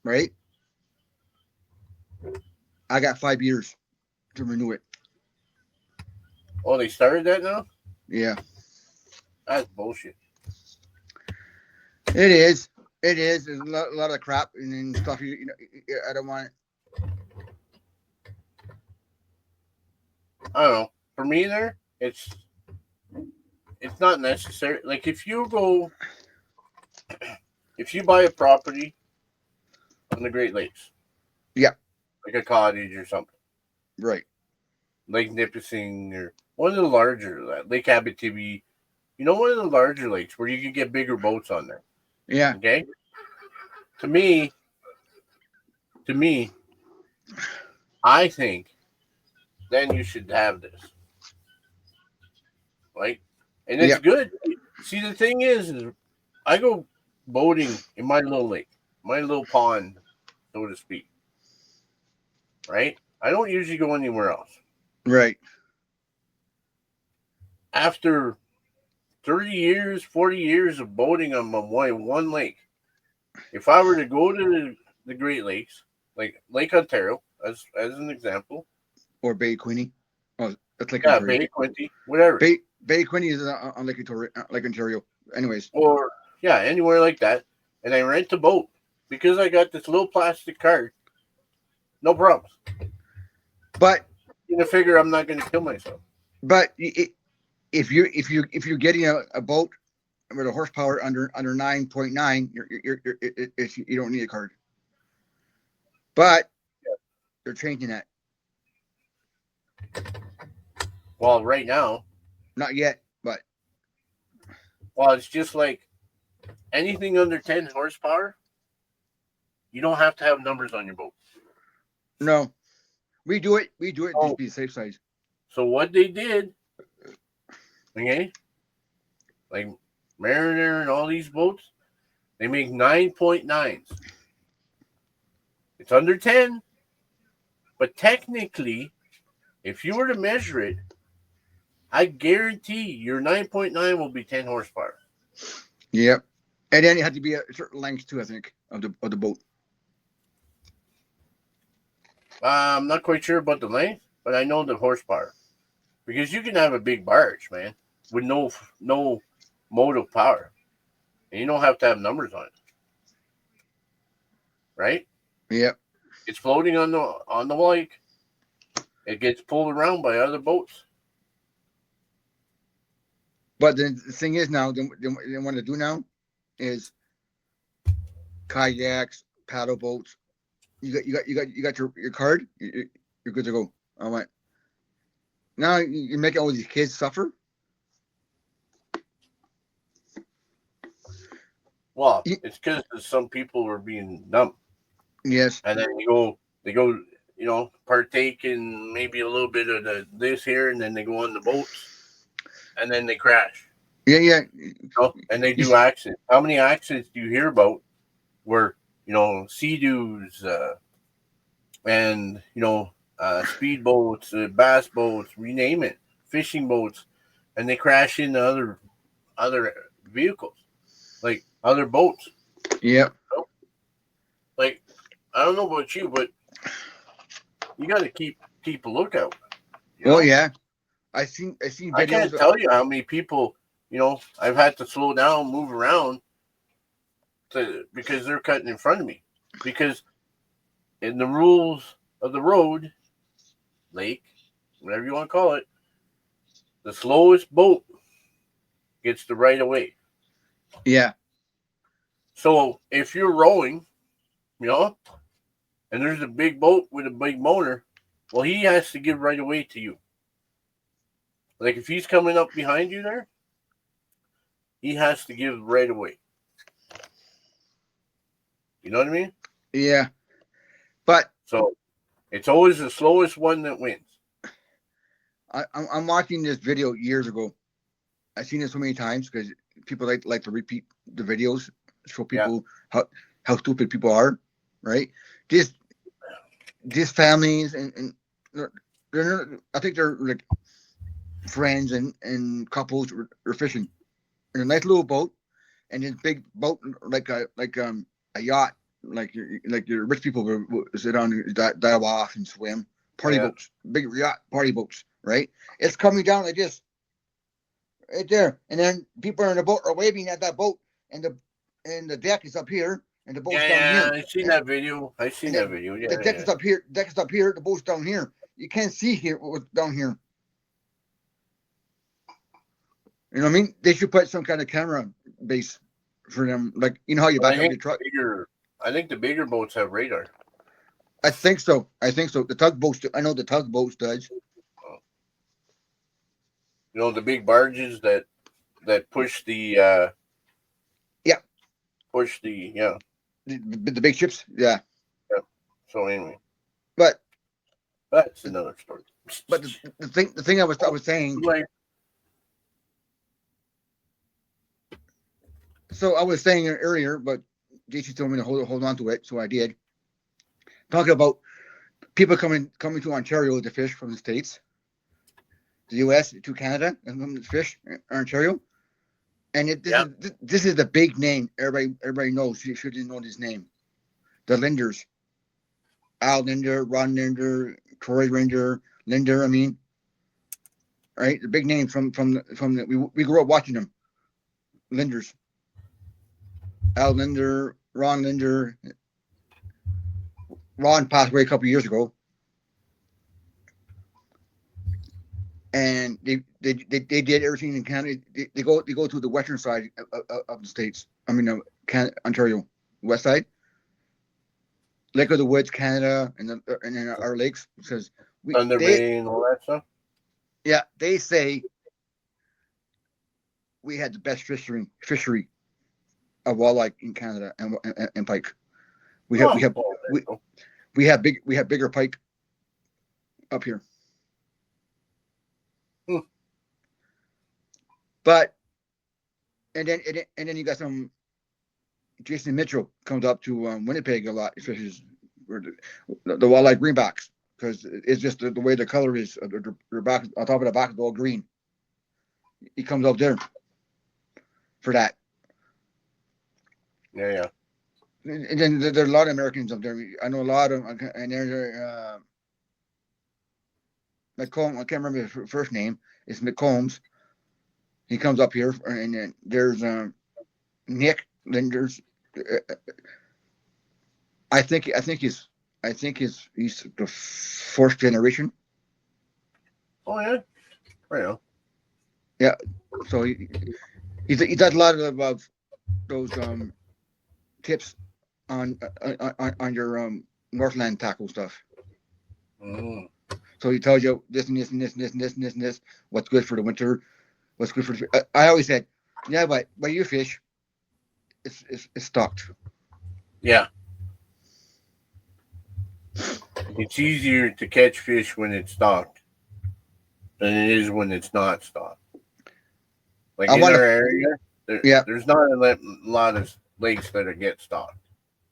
right? I got 5 years to renew it. Oh, they started that now? Yeah. That's bullshit. It is. It is. There's a lot of crap and stuff. I don't want it. I don't know. For me, it's not necessary. Like if you buy a property on the Great Lakes, yeah, like a cottage or something, right? Lake Nipissing or one of the larger, Lake Abitibi, one of the larger lakes where you can get bigger boats on there. Yeah. Okay. To me, I think then you should have this. Right? And it's good. See, the thing is I go boating in my little lake, my little pond, so to speak. Right? I don't usually go anywhere else. Right. After 30 years, 40 years of boating on one lake, if I were to go to the Great Lakes, like Lake Ontario, as an example, or Bay Quinte, that's Lake Ontario. Bay Quinte, whatever. Bay Quinte is on Lake Ontario. Anyways, or anywhere like that, and I rent a boat because I got this little plastic card. No problems. But you figure I'm not going to kill myself. But if you're getting a boat with a horsepower under 9.9, you don't need a card. But they're changing that. Well, right now, not yet, but it's just like anything under 10 horsepower. You don't have to have numbers on your boat. No, we do it. Just be safe side. So what they did, okay, like Mariner and all these boats, they make 9.9s. It's under 10, but technically, if you were to measure it, I guarantee your 9.9 will be 10 horsepower. Yep, and then it had to be a certain length too, I think, of the boat. I'm not quite sure about the length, but I know the horsepower. Because you can have a big barge, man, with no motive power. And you don't have to have numbers on it. Right? Yep. It's floating on the lake. It gets pulled around by other boats. But the thing is now, they want to do now is kayaks, paddle boats. You got your card. You're good to go. I went. Now you're making all these kids suffer. Well, it's because some people are being dumb. Yes. And then they go, partake in maybe a little bit of this here, and then they go on the boats, and then they crash. Yeah. And they do accidents. How many accidents do you hear about where, sea-doos and, speed boats, bass boats, rename it, fishing boats, and they crash into other vehicles, like other boats. Yep. Like, I don't know about you, but you got to keep a lookout. Oh yeah, I seen videos. I can't tell you how many people, I've had to slow down, move around, because they're cutting in front of me. Because in the rules of the road, lake, whatever you want to call it, the slowest boat gets the right of way. Yeah. So if you're rowing, and there's a big boat with a big motor, well, he has to give right of way to you. Like if he's coming up behind you there, he has to give right of way. You know what I mean? Yeah. But so it's always the slowest one that wins. I'm watching this video years ago. I've seen it so many times because people like to repeat the videos, show people how stupid people are, right? These families and I think they're like friends and couples are fishing in a nice little boat, and this big boat like a yacht, like your rich people will sit on, dive off and swim. Party boats, big yacht party boats, right? It's coming down like this, right there, and then people in the boat are waving at that boat, and the deck is up here, and the boat's down here. Yeah, I've seen that video. Yeah, the deck is up here. Deck is up here. The boat's down here. You can't see here what's down here. You know what I mean? They should put some kind of camera base for them, like how you back up your truck. I think the bigger boats have radar. I think so. The tugboats. I know the tugboats does. The big barges that push the. Push the The big ships. Yeah. So anyway. But that's another story. But the thing I was saying. So I was saying it earlier, but JC told me to hold on to it, so I did. Talking about people coming to Ontario to fish from the States, the U.S. to Canada, and come to fish in Ontario. And this is the big name everybody knows. You shouldn't know this name. The Linders, Al Linder, Ron Linder, Troy Linder. I mean, right? The big name from we grew up watching them. Linders, Al Linder, Ron Linder. Ron passed away a couple of years ago. and they did everything in Canada. They go to the western side of the states. I mean, Ontario, west side, Lake of the Woods, Canada, and then our lakes. Because Thunder Bay and all that stuff. Yeah, they say we had the best fishery of walleye in Canada and pike. We have bigger pike up here. But and then you got some Jason Mitchell comes up to Winnipeg a lot, especially the walleye greenbacks, because it's just the way the color is. Their back on top of the back is all green. He comes up there for that. Yeah. And then there are a lot of Americans up there. I know a lot of them, and there's McComb. I can't remember his first name. It's McCombs. He comes up here, and then there's Nick. Then there's I think he's the fourth generation. Oh yeah, right. Yeah, so he does a lot of those tips on your Northland tackle stuff. Mm. So he tells you this and this and this and this and this and this and this. What's good for the winter? What's good for the I always said, yeah, but you fish, it's stocked. Yeah. It's easier to catch fish when it's stocked than it is when it's not stocked. Like in our area, there's not a lot of lakes that get stocked.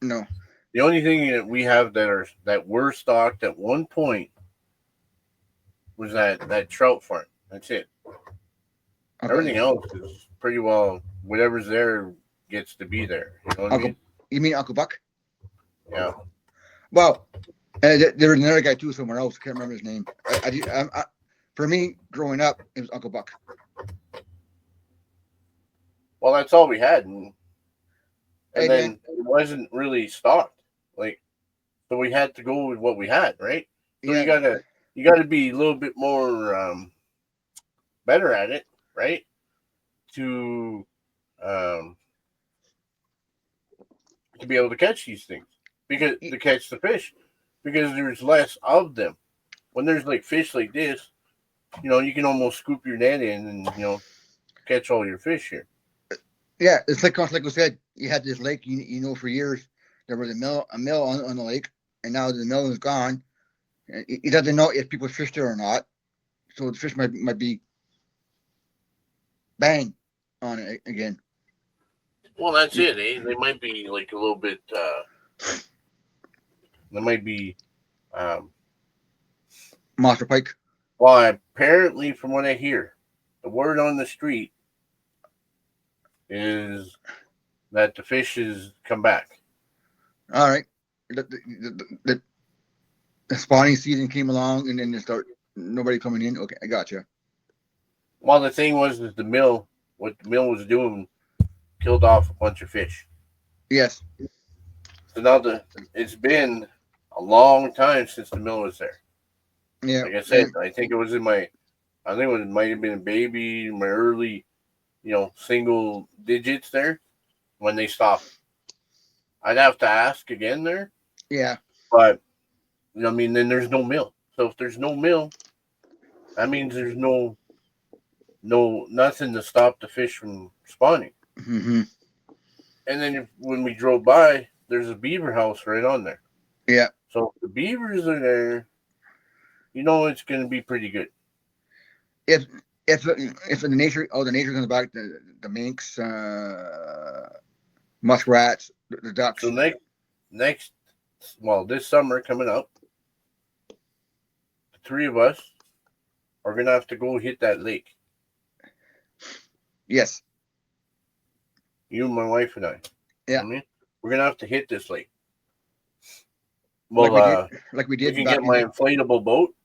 No. The only thing that we have that were stocked at one point was that trout farm. That's it. Okay. Everything else is pretty well whatever's there gets to be there. You know what I mean? You mean Uncle Buck? Yeah. Well, there was another guy too somewhere else. I can't remember his name. For me, growing up, it was Uncle Buck. Well, that's all we had, and then it wasn't really stocked. Like, so we had to go with what we had, right? So yeah. you gotta be a little bit more better at it, right? To be able to catch these things, because to catch the fish, because there's less of them. When there's like fish like this, you can almost scoop your net in and catch all your fish here. Yeah, it's like we said, you had this lake. For years there was a mill on the lake, and now the mill is gone. He doesn't know if people fish there or not, so the fish might be bang on it again. Well, that's it. They might be like a little bit. They might be monster pike. Well, apparently, from what I hear, the word on the street is that the fish has come back. All right. The spawning season came along, and then they start nobody coming in. Okay, I gotcha. Well, the thing was that what the mill was doing, killed off a bunch of fish. Yes. So now it's been a long time since the mill was there. Yeah. Like I said, I think it might have been a baby, my early, single digits there when they stopped. I'd have to ask again there. Yeah. But, then there's no mill. So if there's no mill, that means there's nothing to stop the fish from spawning. Mm-hmm. And then when we drove by, there's a beaver house right on there. Yeah. So if the beavers are there, it's going to be pretty good. If the nature comes back, the minks, muskrats, the ducks. So this summer coming up, the three of us are going to have to go hit that lake. Yes. You, my wife, and I. Yeah. We're going to have to hit this lake. Well, like we did. We can get my inflatable boat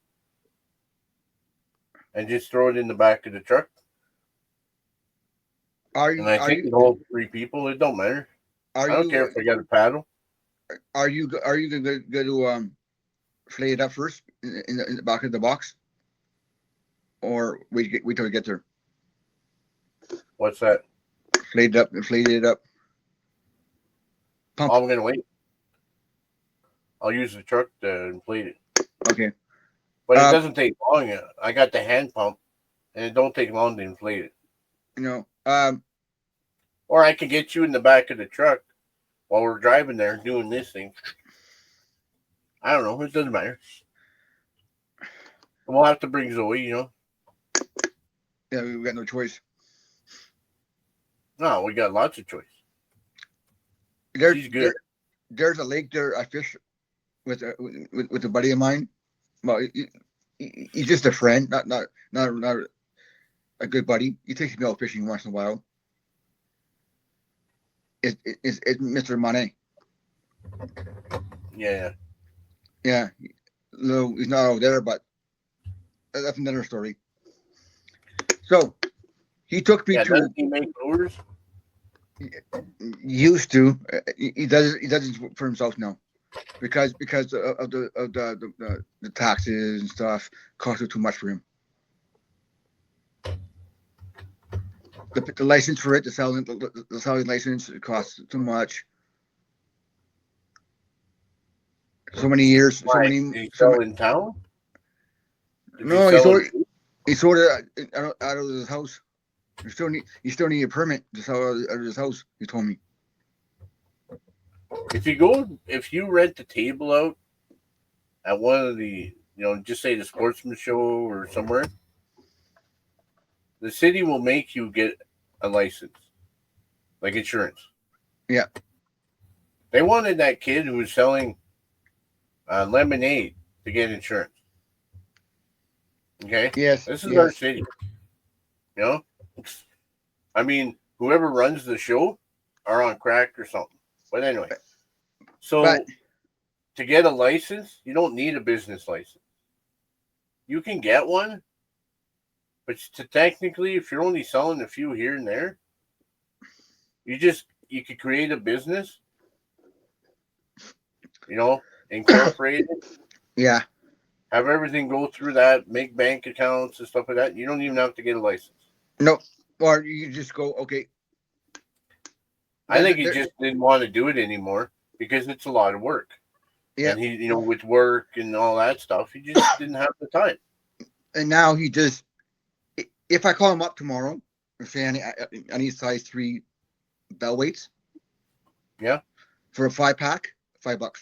and just throw it in the back of the truck. I think it holds 3 people. It don't matter. I don't care if I got a paddle. Are you going to flay it up first in the back of the box? or wait till we get there. What's that? Inflate it up. Pump. Oh, I'm gonna wait. I'll use the truck to inflate it. Okay. But it doesn't take long. I got the hand pump, and it don't take long to inflate it. Or I could get you in the back of the truck while we're driving there doing this thing. I don't know. It doesn't matter. We'll have to bring Zoe, Yeah, we got no choice. No, we got lots of choice. She's good. There's a lake there. I fish with a buddy of mine. Well, he's just a friend, not a good buddy. He takes me out fishing once in a while. It's Mr. Monet. Yeah. Yeah. No, he's not out there, but that's another story. So he took me to. Doesn't he make lures? Used to. He does it for himself now, because of the taxes and stuff cost too much for him. The license for it, the selling license, it costs too much. So many years. Why? Did he sell in town? No, he sold it out of his house. You still need a permit to sell out of his house. He told me. If you rent the table out at one of the, just say the Sportsman Show or somewhere, the city will make you get a license, like insurance. Yeah. They wanted that kid who was selling lemonade to get insurance. Okay? Yes. This is our city. I mean, whoever runs the show are on crack or something. But anyway. So to get a license, you don't need a business license. You can get one, but technically, if you're only selling a few here and there, you could create a business, incorporate it. Yeah. Have everything go through that, make bank accounts and stuff like that. You don't even have to get a license. No. Or you just go, okay. I think he just didn't want to do it anymore because it's a lot of work. Yeah. And he, with work and all that stuff, he just didn't have the time. And now he just, if I call him up tomorrow and say I need size 3 bell weights. Yeah. For a 5-pack, $5.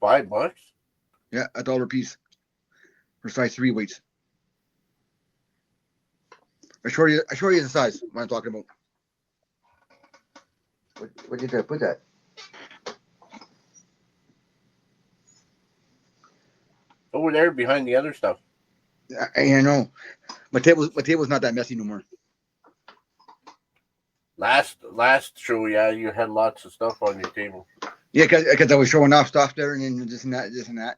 $5? Yeah, $1 a piece for size 3 weights. I show you the size. What I'm talking about. What did I put that? Over there behind the other stuff. I know. My table's not that messy no more. Last show, you had lots of stuff on your table. Yeah, because I was showing off stuff there, and then this and that.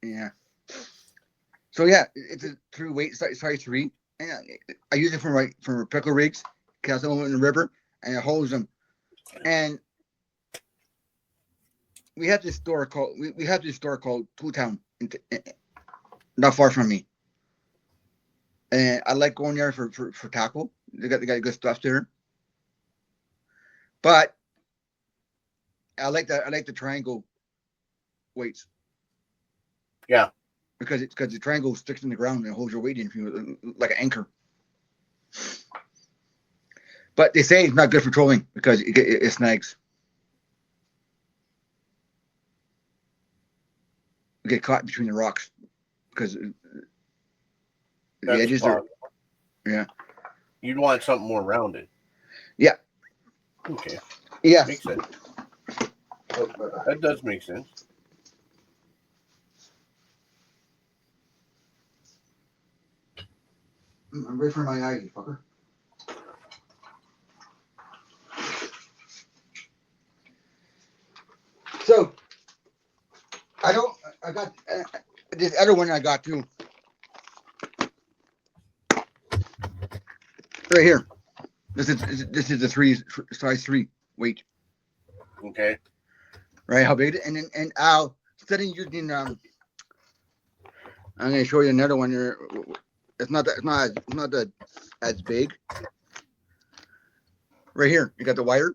Yeah. So yeah, it's a true weight size 3. And I use it for pickle rigs, cast them in the river, and I hose them. And we have this store called Two Town, not far from me. And I like going there for tackle. They got good stuff there. But I like the triangle weights. Yeah. Because the triangle sticks in the ground and holds your weight in for you like an anchor. But they say it's not good for trolling because it snags. You get caught between the rocks because the edges are. Yeah. You'd want something more rounded. Yeah. Okay. Yeah. Makes sense. That does make sense. I'm ready for my eye, you fucker. So, I got this other one I got too. Right here. This is the size 3 weight. Okay. Right, how big? And Al, instead of using I'm gonna show you another one here. It's not that as big. Right here, you got the wire.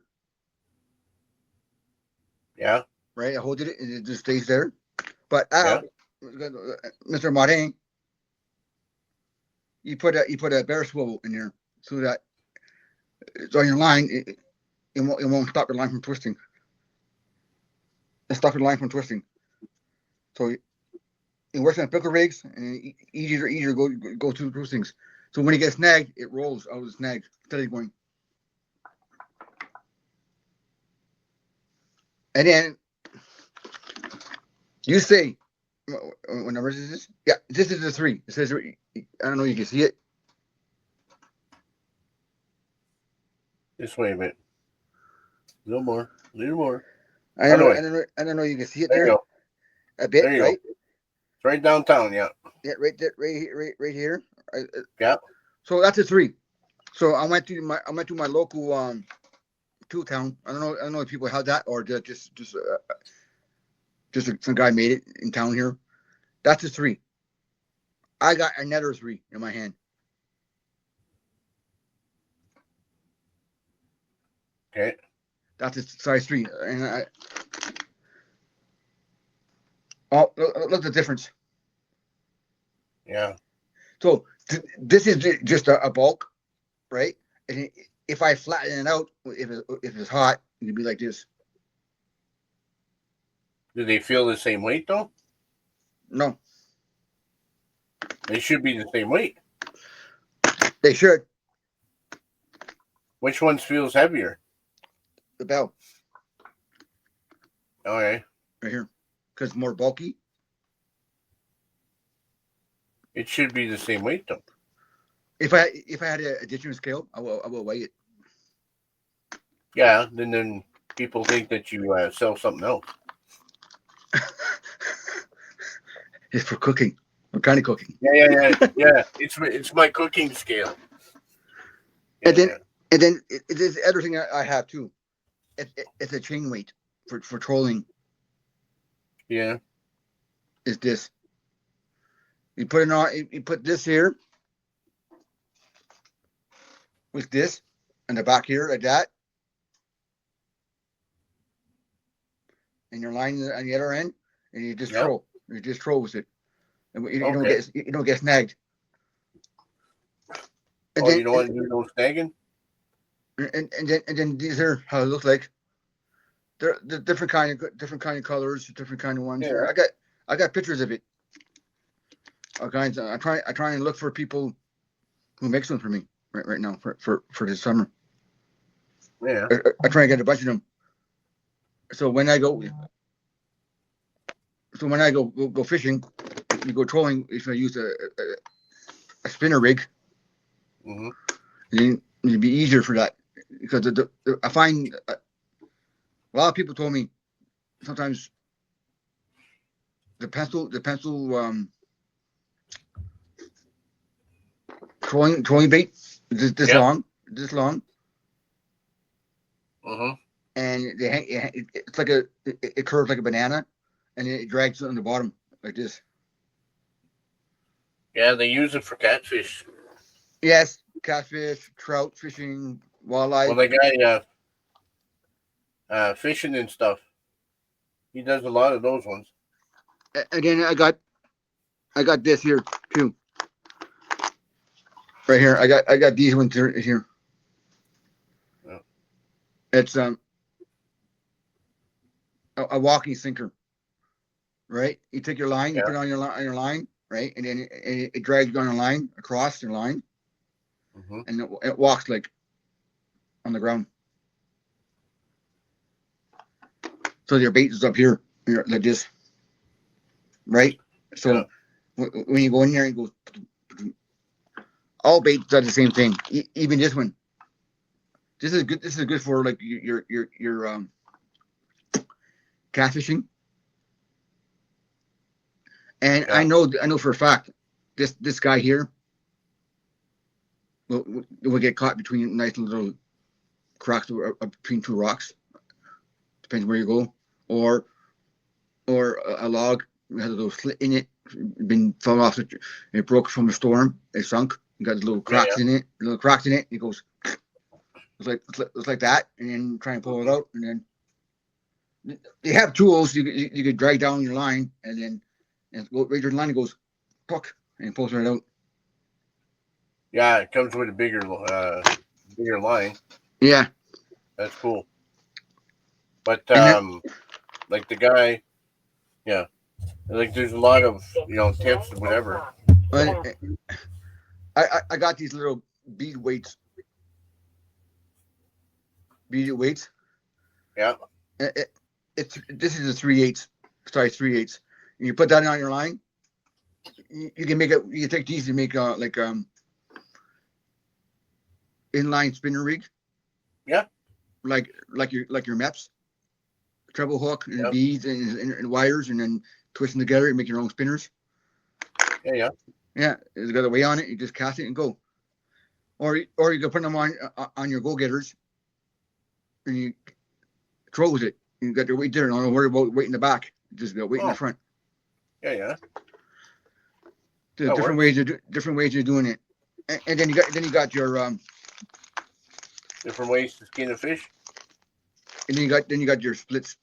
Yeah. Right, I hold it, and it just stays there. But Mr. Martin, you put a bear swivel in there so that it's on your line. It won't stop your line from twisting. It stops your line from twisting. So it works on pickle rigs, and easier go through those things. So when it gets snagged, it rolls out of the snag instead of going. And then you say, what number is this? Yeah, this is the 3. It says, I don't know if you can see it. This way a bit. A little more. I don't know if you can see it there. A bit, there you right? Go. It's right downtown, yeah. Yeah, right there, right here. Yeah. So that's a 3. So I went to my local tool town. I don't know if people have that or just some guy made it in town here. That's a 3. I got another 3 in my hand. Okay. That's a size 3, and look at the difference. Yeah. So this is just a bulk, right? And if I flatten it out, if it's hot, it'd be like this. Do they feel the same weight though? No, They should be the same weight. they should. Which one feels heavier? The bell. Okay. Right here, because more bulky. It should be the same weight though. If I had a digital scale, I will weigh it. Yeah. Then people think that you sell something else. It's for cooking. What kind of cooking? Yeah. It's my cooking scale. Yeah, and then it's the other thing I have too. It's a chain weight for trolling. Yeah. Is this? You put it on. You put this here with this, and the back here like that, and your line on the other end, and you just troll. You just troll with it, and you don't get snagged. And then, you don't want to do no snagging. And then these are how it looks like. They're different kind of colors, different kind of ones. Yeah. I got pictures of it. All kinds. I try and look for people who makes them for me right now for this summer. Yeah. I try and get a bunch of them. So when I go fishing, you go trolling. If I use a spinner rig, then it'd be easier for that because I find a lot of people told me sometimes the pencil trolling bait is this long, and it's like it curves like a banana, and it drags on the bottom like this. Yeah, they use it for catfish. Yes, catfish, trout fishing, walleye. Well, the guy fishing and stuff, he does a lot of those ones. Again, I got this here too. Right here, I got these ones here. Yeah. It's a walking sinker. Right, you take your line, you put it on your line, right, and then it drags you on a line across your line, and it walks like on the ground. So your bait is up here, like this, right? So when you go in there, it goes. All baits do the same thing. Even this one. This is good. This is good for like your catfishing. And I know for a fact this guy here will get caught between nice little cracks between two rocks. Depends where you go, or a log has a little slit in it been fell off. It broke from a storm. It sunk. You got little cracks in it. Little cracks in it. It goes. It's like that, and then try and pull it out, and then they have tools. You could drag down your line, and then go right your line. It goes, puck, and pulls it out. Yeah, it comes with a bigger line. Yeah, that's cool. But like the guy, yeah, like there's a lot of tips and whatever. But I got these little bead weights. Beaded weights. Yeah. This is a 3/8 size 3/8. You put that on your line. You can make it. You can take these to make like inline spinner rig. Yeah. Like your MEPs, treble hook and Yep. beads and wires, and then twist them together and make your own spinners. Yeah. Yeah, it's got a weight on it. You just cast it and go. Or you can put them on your go-getters, and you throw with it. You got your weight there, and don't worry about weight in the back. Just got weight in the front. Yeah. There's different ways of doing it, and then you got your different ways to skin a fish. And then you got your splits.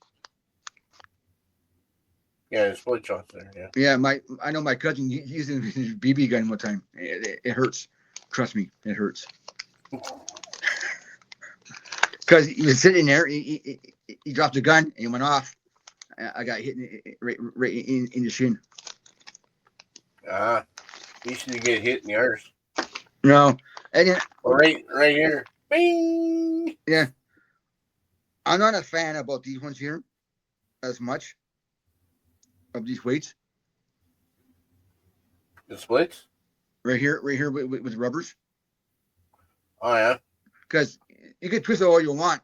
Yeah, the split shots there. Yeah. Yeah, I know my cousin. He used his BB gun one time. It hurts. Trust me, it hurts. Because he was sitting there, he dropped the gun and he went off. I got hit right in the shin. You should get hit in the arse. No, and then, right here. Bing! Yeah, I'm not a fan about these ones here as much of these weights. The splits? Right here with rubbers. Oh yeah. Because you can twist it all you want,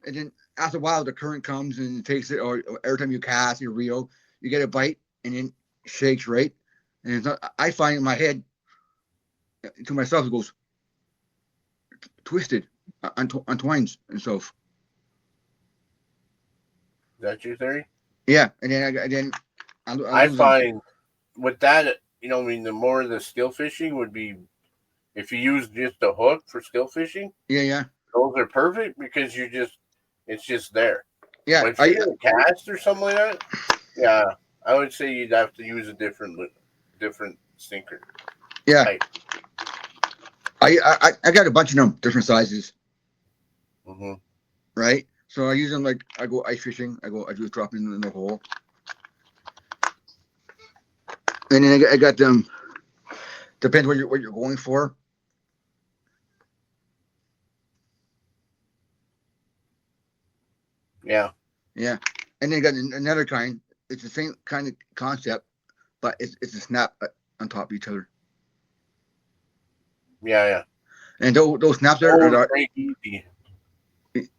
and then after a while the current comes and it takes it, or every time you cast your reel, you get a bite and then it shakes, right? And it's not, I find in my head to myself it goes twisted, untwines and so. Is that your theory? Yeah, and then I find with that, the more the still fishing would be, if you use just a hook for still fishing. Yeah. Those are perfect because it's just there. Yeah. But if you're gonna cast or something like that, yeah, I would say you'd have to use a different sinker. Yeah. Type. I got a bunch of them, different sizes. Mm-hmm. Right. So I use them like I go ice fishing. I just drop in the hole. And then I got them. Depends what you're going for. Yeah. Yeah. And then you got another kind. It's the same kind of concept, but it's a snap on top of each other. Yeah. And those snaps are easy.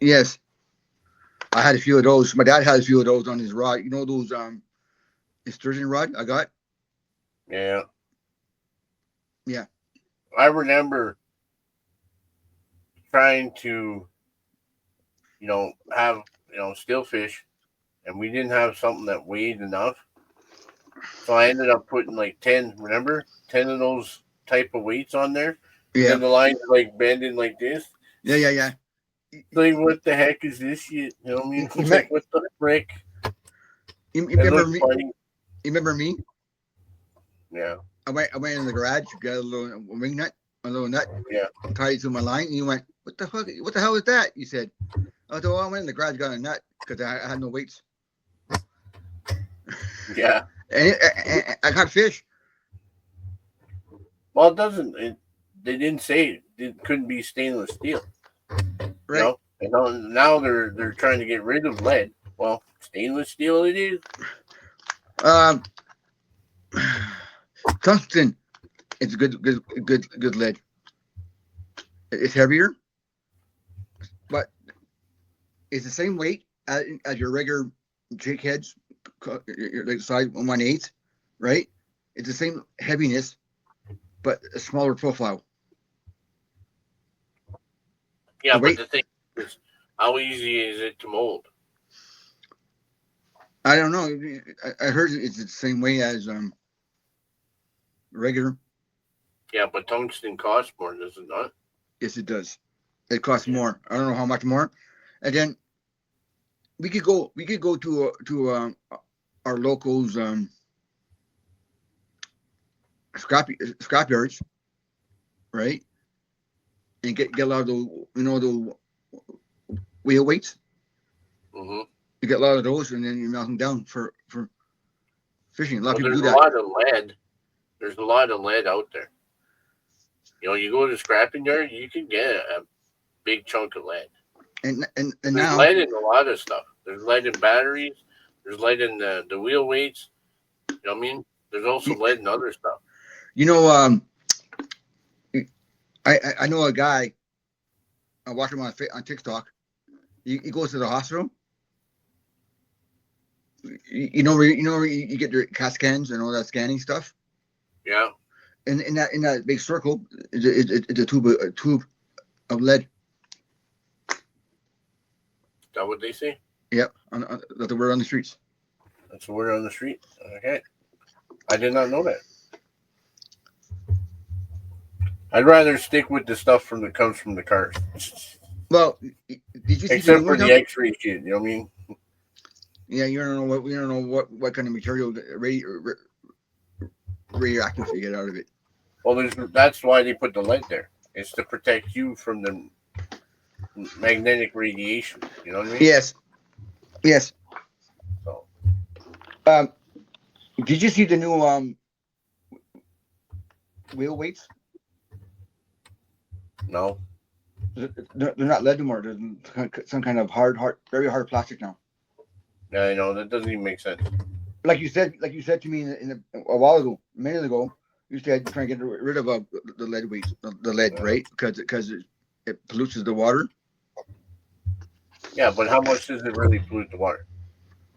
Yes. I had a few of those. My dad had a few of those on his rod. You know those sturgeon rod I got? Yeah. Yeah. I remember trying to, have, still fish, and we didn't have something that weighed enough. So I ended up putting like 10 of those type of weights on there. Yeah. And the line's like bending like this. Yeah. Like, what the heck is this shit? You know what I mean? It's like, what the frick? You remember me? Funny. You remember me? Yeah. I went in the garage, got a little wing nut, a little nut. Yeah. Tied it to my line, and you went, "What the fuck? What the hell is that?" You said. I thought, I went in the garage, got a nut because I had no weights. Yeah. And I caught fish. Well, it doesn't. They didn't say it couldn't be stainless steel. Right. And now they're trying to get rid of lead. Well, stainless steel it is. Tungsten. It's good lead. It's heavier, but it's the same weight as your regular jig heads, like size 1/8, right? It's the same heaviness, but a smaller profile. Yeah, but the thing is, how easy is it to mold? I don't know. I heard it's the same way as regular. Yeah, but tungsten costs more, does it not? Yes, it does. It costs more. I don't know how much more. And then we could go to our locals scrap yards, right? And get a lot of those, the wheel weights. Mm-hmm. You get a lot of those, and then you melt them down for fishing. A lot of people There's do a that. lot of lead. There's a lot of lead out there. You go to the scrapping yard, you can get a big chunk of lead. And There's now lead in a lot of stuff. There's lead in batteries. There's lead in the wheel weights. You know what I mean? There's also lead in other stuff. I know a guy. I watch him on TikTok. He goes to the hospital. Where you get your CAT scans and all that scanning stuff. Yeah. And in that big circle is a tube of lead. Is that what they say? Yep, that the word on the streets. That's the word on the street. Okay. I did not know that. I'd rather stick with the stuff that comes from the cars. Well, did you see except for the X-ray shit? You know what I mean? Yeah, you don't know what kind of material radioactive you get out of it. Well, that's why they put the lead there. It's to protect you from the magnetic radiation. You know what I mean? Yes. So, did you see the new wheel weights? No. They're not lead anymore. They're some kind of very hard plastic now. Yeah, I know that doesn't even make sense. Like you said to me a while ago, a minute ago, you said trying to get rid of the lead weights, the lead, right? Because it pollutes the water. Yeah, but how much does it really pollute the water?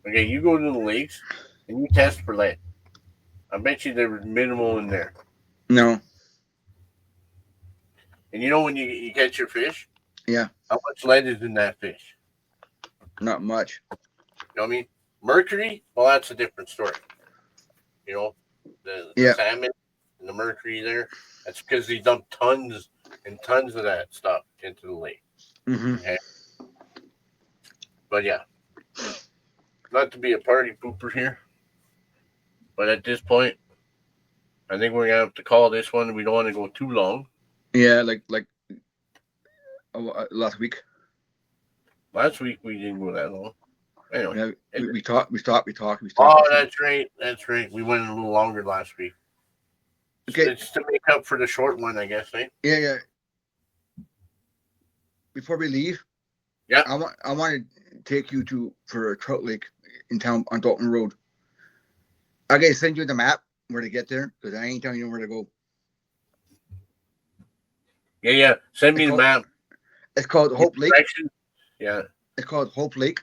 Okay, you go to the lakes and you test for lead. I bet you there was minimal in there. No. And when you catch your fish? Yeah. How much lead is in that fish? Not much. You know what I mean? Mercury? Well, that's a different story. The salmon and the mercury there, that's because they dump tons and tons of that stuff into the lake. Mm-hmm. Okay? But yeah, not to be a party pooper here, but at this point, I think we're going to have to call this one. We don't want to go too long. Yeah, like last week. Last week we didn't go that long. Anyway, yeah, we talked. Oh, that's right. We went a little longer last week. Okay, it's to make up for the short one, I guess, eh? Yeah. Before we leave, yeah, I want to take you for a trout lake in town on Dalton Road. I gotta send you the map where to get there because I ain't telling you where to go. Yeah. Send me the map. It's called Hope Lake. Yeah. It's called Hope Lake.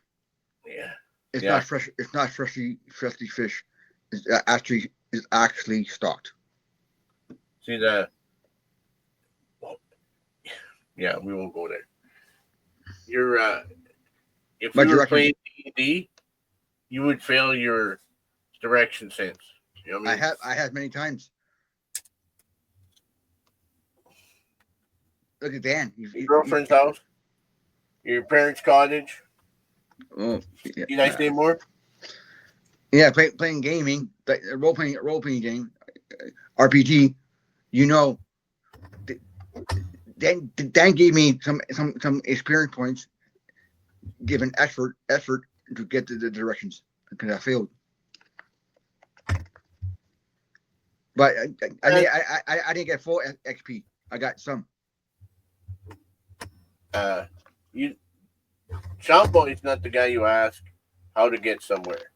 Yeah. It's not fresh. It's not freshly fish. It's actually stocked. See that? Yeah, we won't go there. You're if you were playing D&D, you would fail your direction sense. You know what I mean? I have many times. Look at Dan. Your girlfriend's house. Your parents' cottage. Oh, yeah. You guys name more? Yeah, playing gaming, role playing game, RPG. Dan gave me some experience points, given effort to get to the directions because I failed. But I didn't get full XP. I got some. Sean Boy's not the guy you ask how to get somewhere.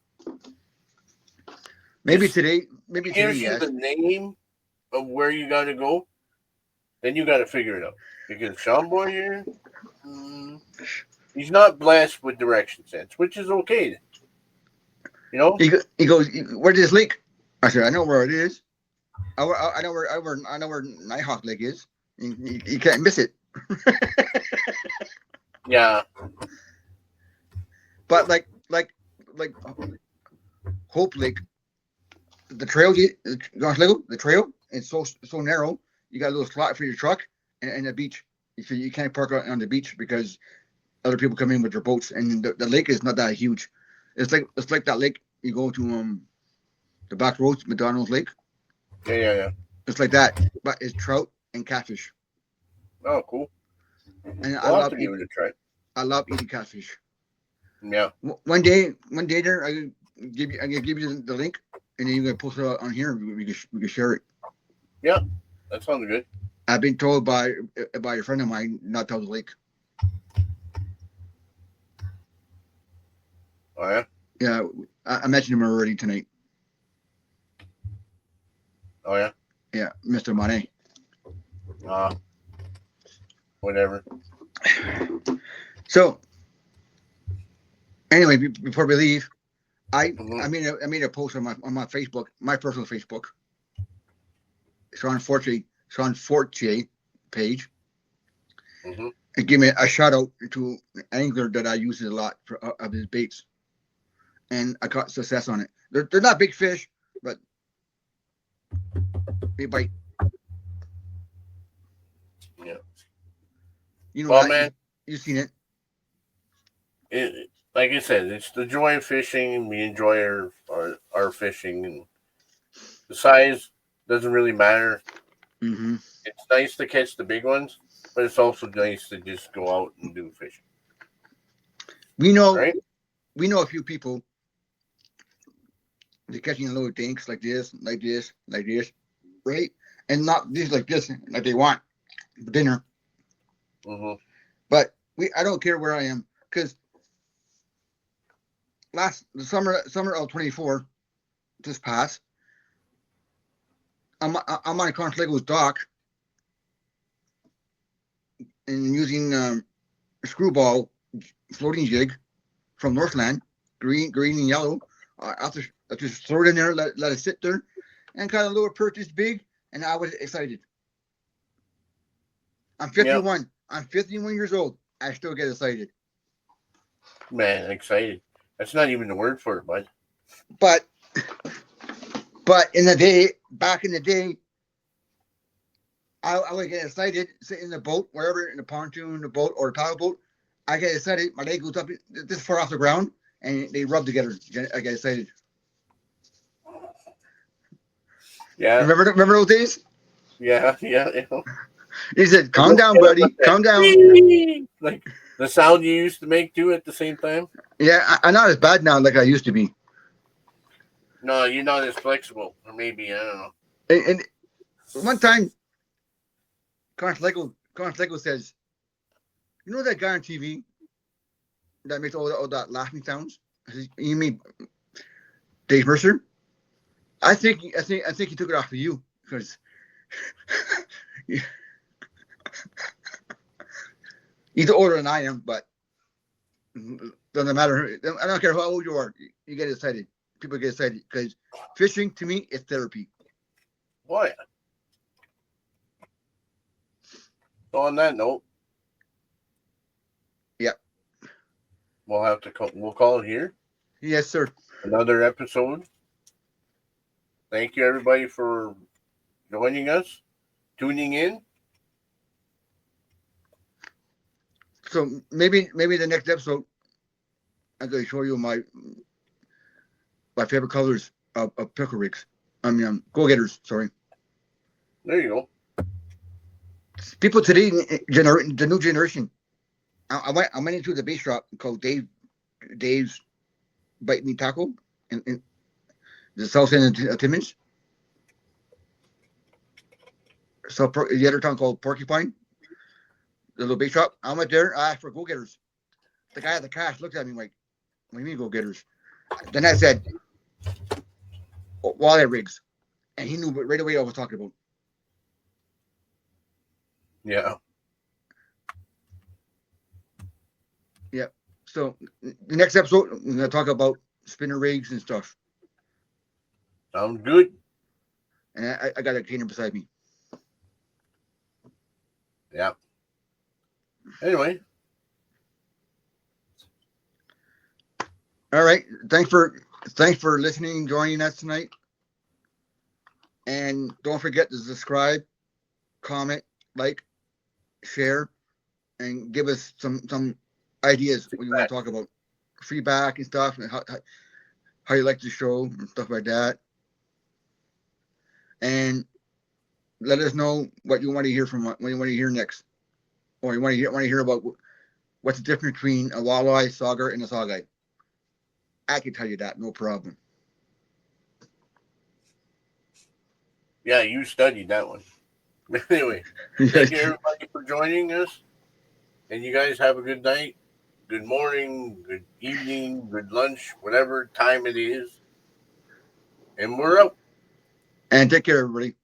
Maybe today. Here's you the name of where you got to go. Then you got to figure it out because Sean Boy here, he's not blessed with direction sense, which is okay. He goes, "Where's this lake?" I said, "I know where it is. I know where Nighthawk Lake is. You can't miss it." Yeah. But like Hope Lake, the trail it's so narrow. You got a little slot for your truck and a beach. So you can't park on the beach because other people come in with their boats, and the lake is not that huge. It's like that lake you go to the back roads, McDonald's Lake. Yeah. It's like that, but it's trout and catfish. Oh, cool. And We'll have to give it a try. I love eating catfish. Yeah. One day there, I give you the link, and then you can post it on here. We can share it. Yeah, that sounds good. I've been told by a friend of mine not to tell the lake. Oh yeah. Yeah, I mentioned him already tonight. Oh yeah. Yeah, Mr. Monet. Whatever. So, anyway, before we leave, I made a post on my Facebook, my personal Facebook, Sean Fortier page, and give me a shout out to an angler that I use a lot of his baits, and I got success on it. They're not big fish, but they bite. Yeah. You know, well, man, you've seen it. Like I said, it's the joy of fishing. We enjoy our fishing, and the size doesn't really matter. Mm-hmm. It's nice to catch the big ones, but it's also nice to just go out and do fishing. We know, right? We know a few people. They're catching little dinks like this, right? And not these like this, like they want for dinner. Mm-hmm. But I don't care where I am, because the summer of 24, just passed. I'm on Conchlego's dock and using a screwball floating jig from Northland, green and yellow. I just throw it in there, let it sit there, and kind of lure perch is big, and I was excited. I'm 51. Yep. I'm 51 years old. I still get excited. Man, excited. That's not even the word for it, bud. But back in the day, I would get excited, sit in the boat, wherever, in the pontoon, the boat, or the paddle boat. I get excited. My leg goes up this far off the ground, and they rub together. I get excited. Yeah. Remember those days? Yeah. He said, "Calm down, buddy. Calm down." Like the sound you used to make too at the same time. Yeah, I'm not as bad now like I used to be. No, you're not as flexible, or maybe I don't know. And one time, Conchleco says, "You know that guy on TV that makes all that laughing sounds? You mean Dave Mercer? I think he took it off of you because he's older than I am, but doesn't matter. I don't care how old you are. You get excited. People get excited because fishing to me is therapy." Boy. So on that note, yep, we'll call it here. Yes, sir. Another episode. Thank you, everybody, for joining us, tuning in. So maybe the next episode, I'm going to show you my favorite colors of pickle rigs. I mean, go-getters. Sorry. There you go. People today, the new generation. I went into the bait shop called Dave's Bite Me Taco in the south end of Timmins. So the other town called Porcupine, the little bait shop. I went there. I asked for go-getters. The guy at the cash looked at me like, "What do you mean go-getters?" Then I said, "Walleye rigs," and he knew right away what I was talking about. Yeah. Yeah. So the next episode, we're going to talk about spinner rigs and stuff. Sounds good. And I got a cleaner beside me. Yeah. Anyway. All right. Thanks for listening and joining us tonight. And don't forget to subscribe, comment, like, share, and give us some ideas what you want to talk about, feedback and stuff, and how you like the show and stuff like that. And let us know what you want to hear from what you want to hear next, or you want to hear about what's the difference between a walleye, sauger, and a saugeye. I can tell you that, no problem. Yeah, you studied that one. Anyway, thank you everybody for joining us. And you guys have a good night, good morning, good evening, good lunch, whatever time it is. And we're out. And take care, everybody.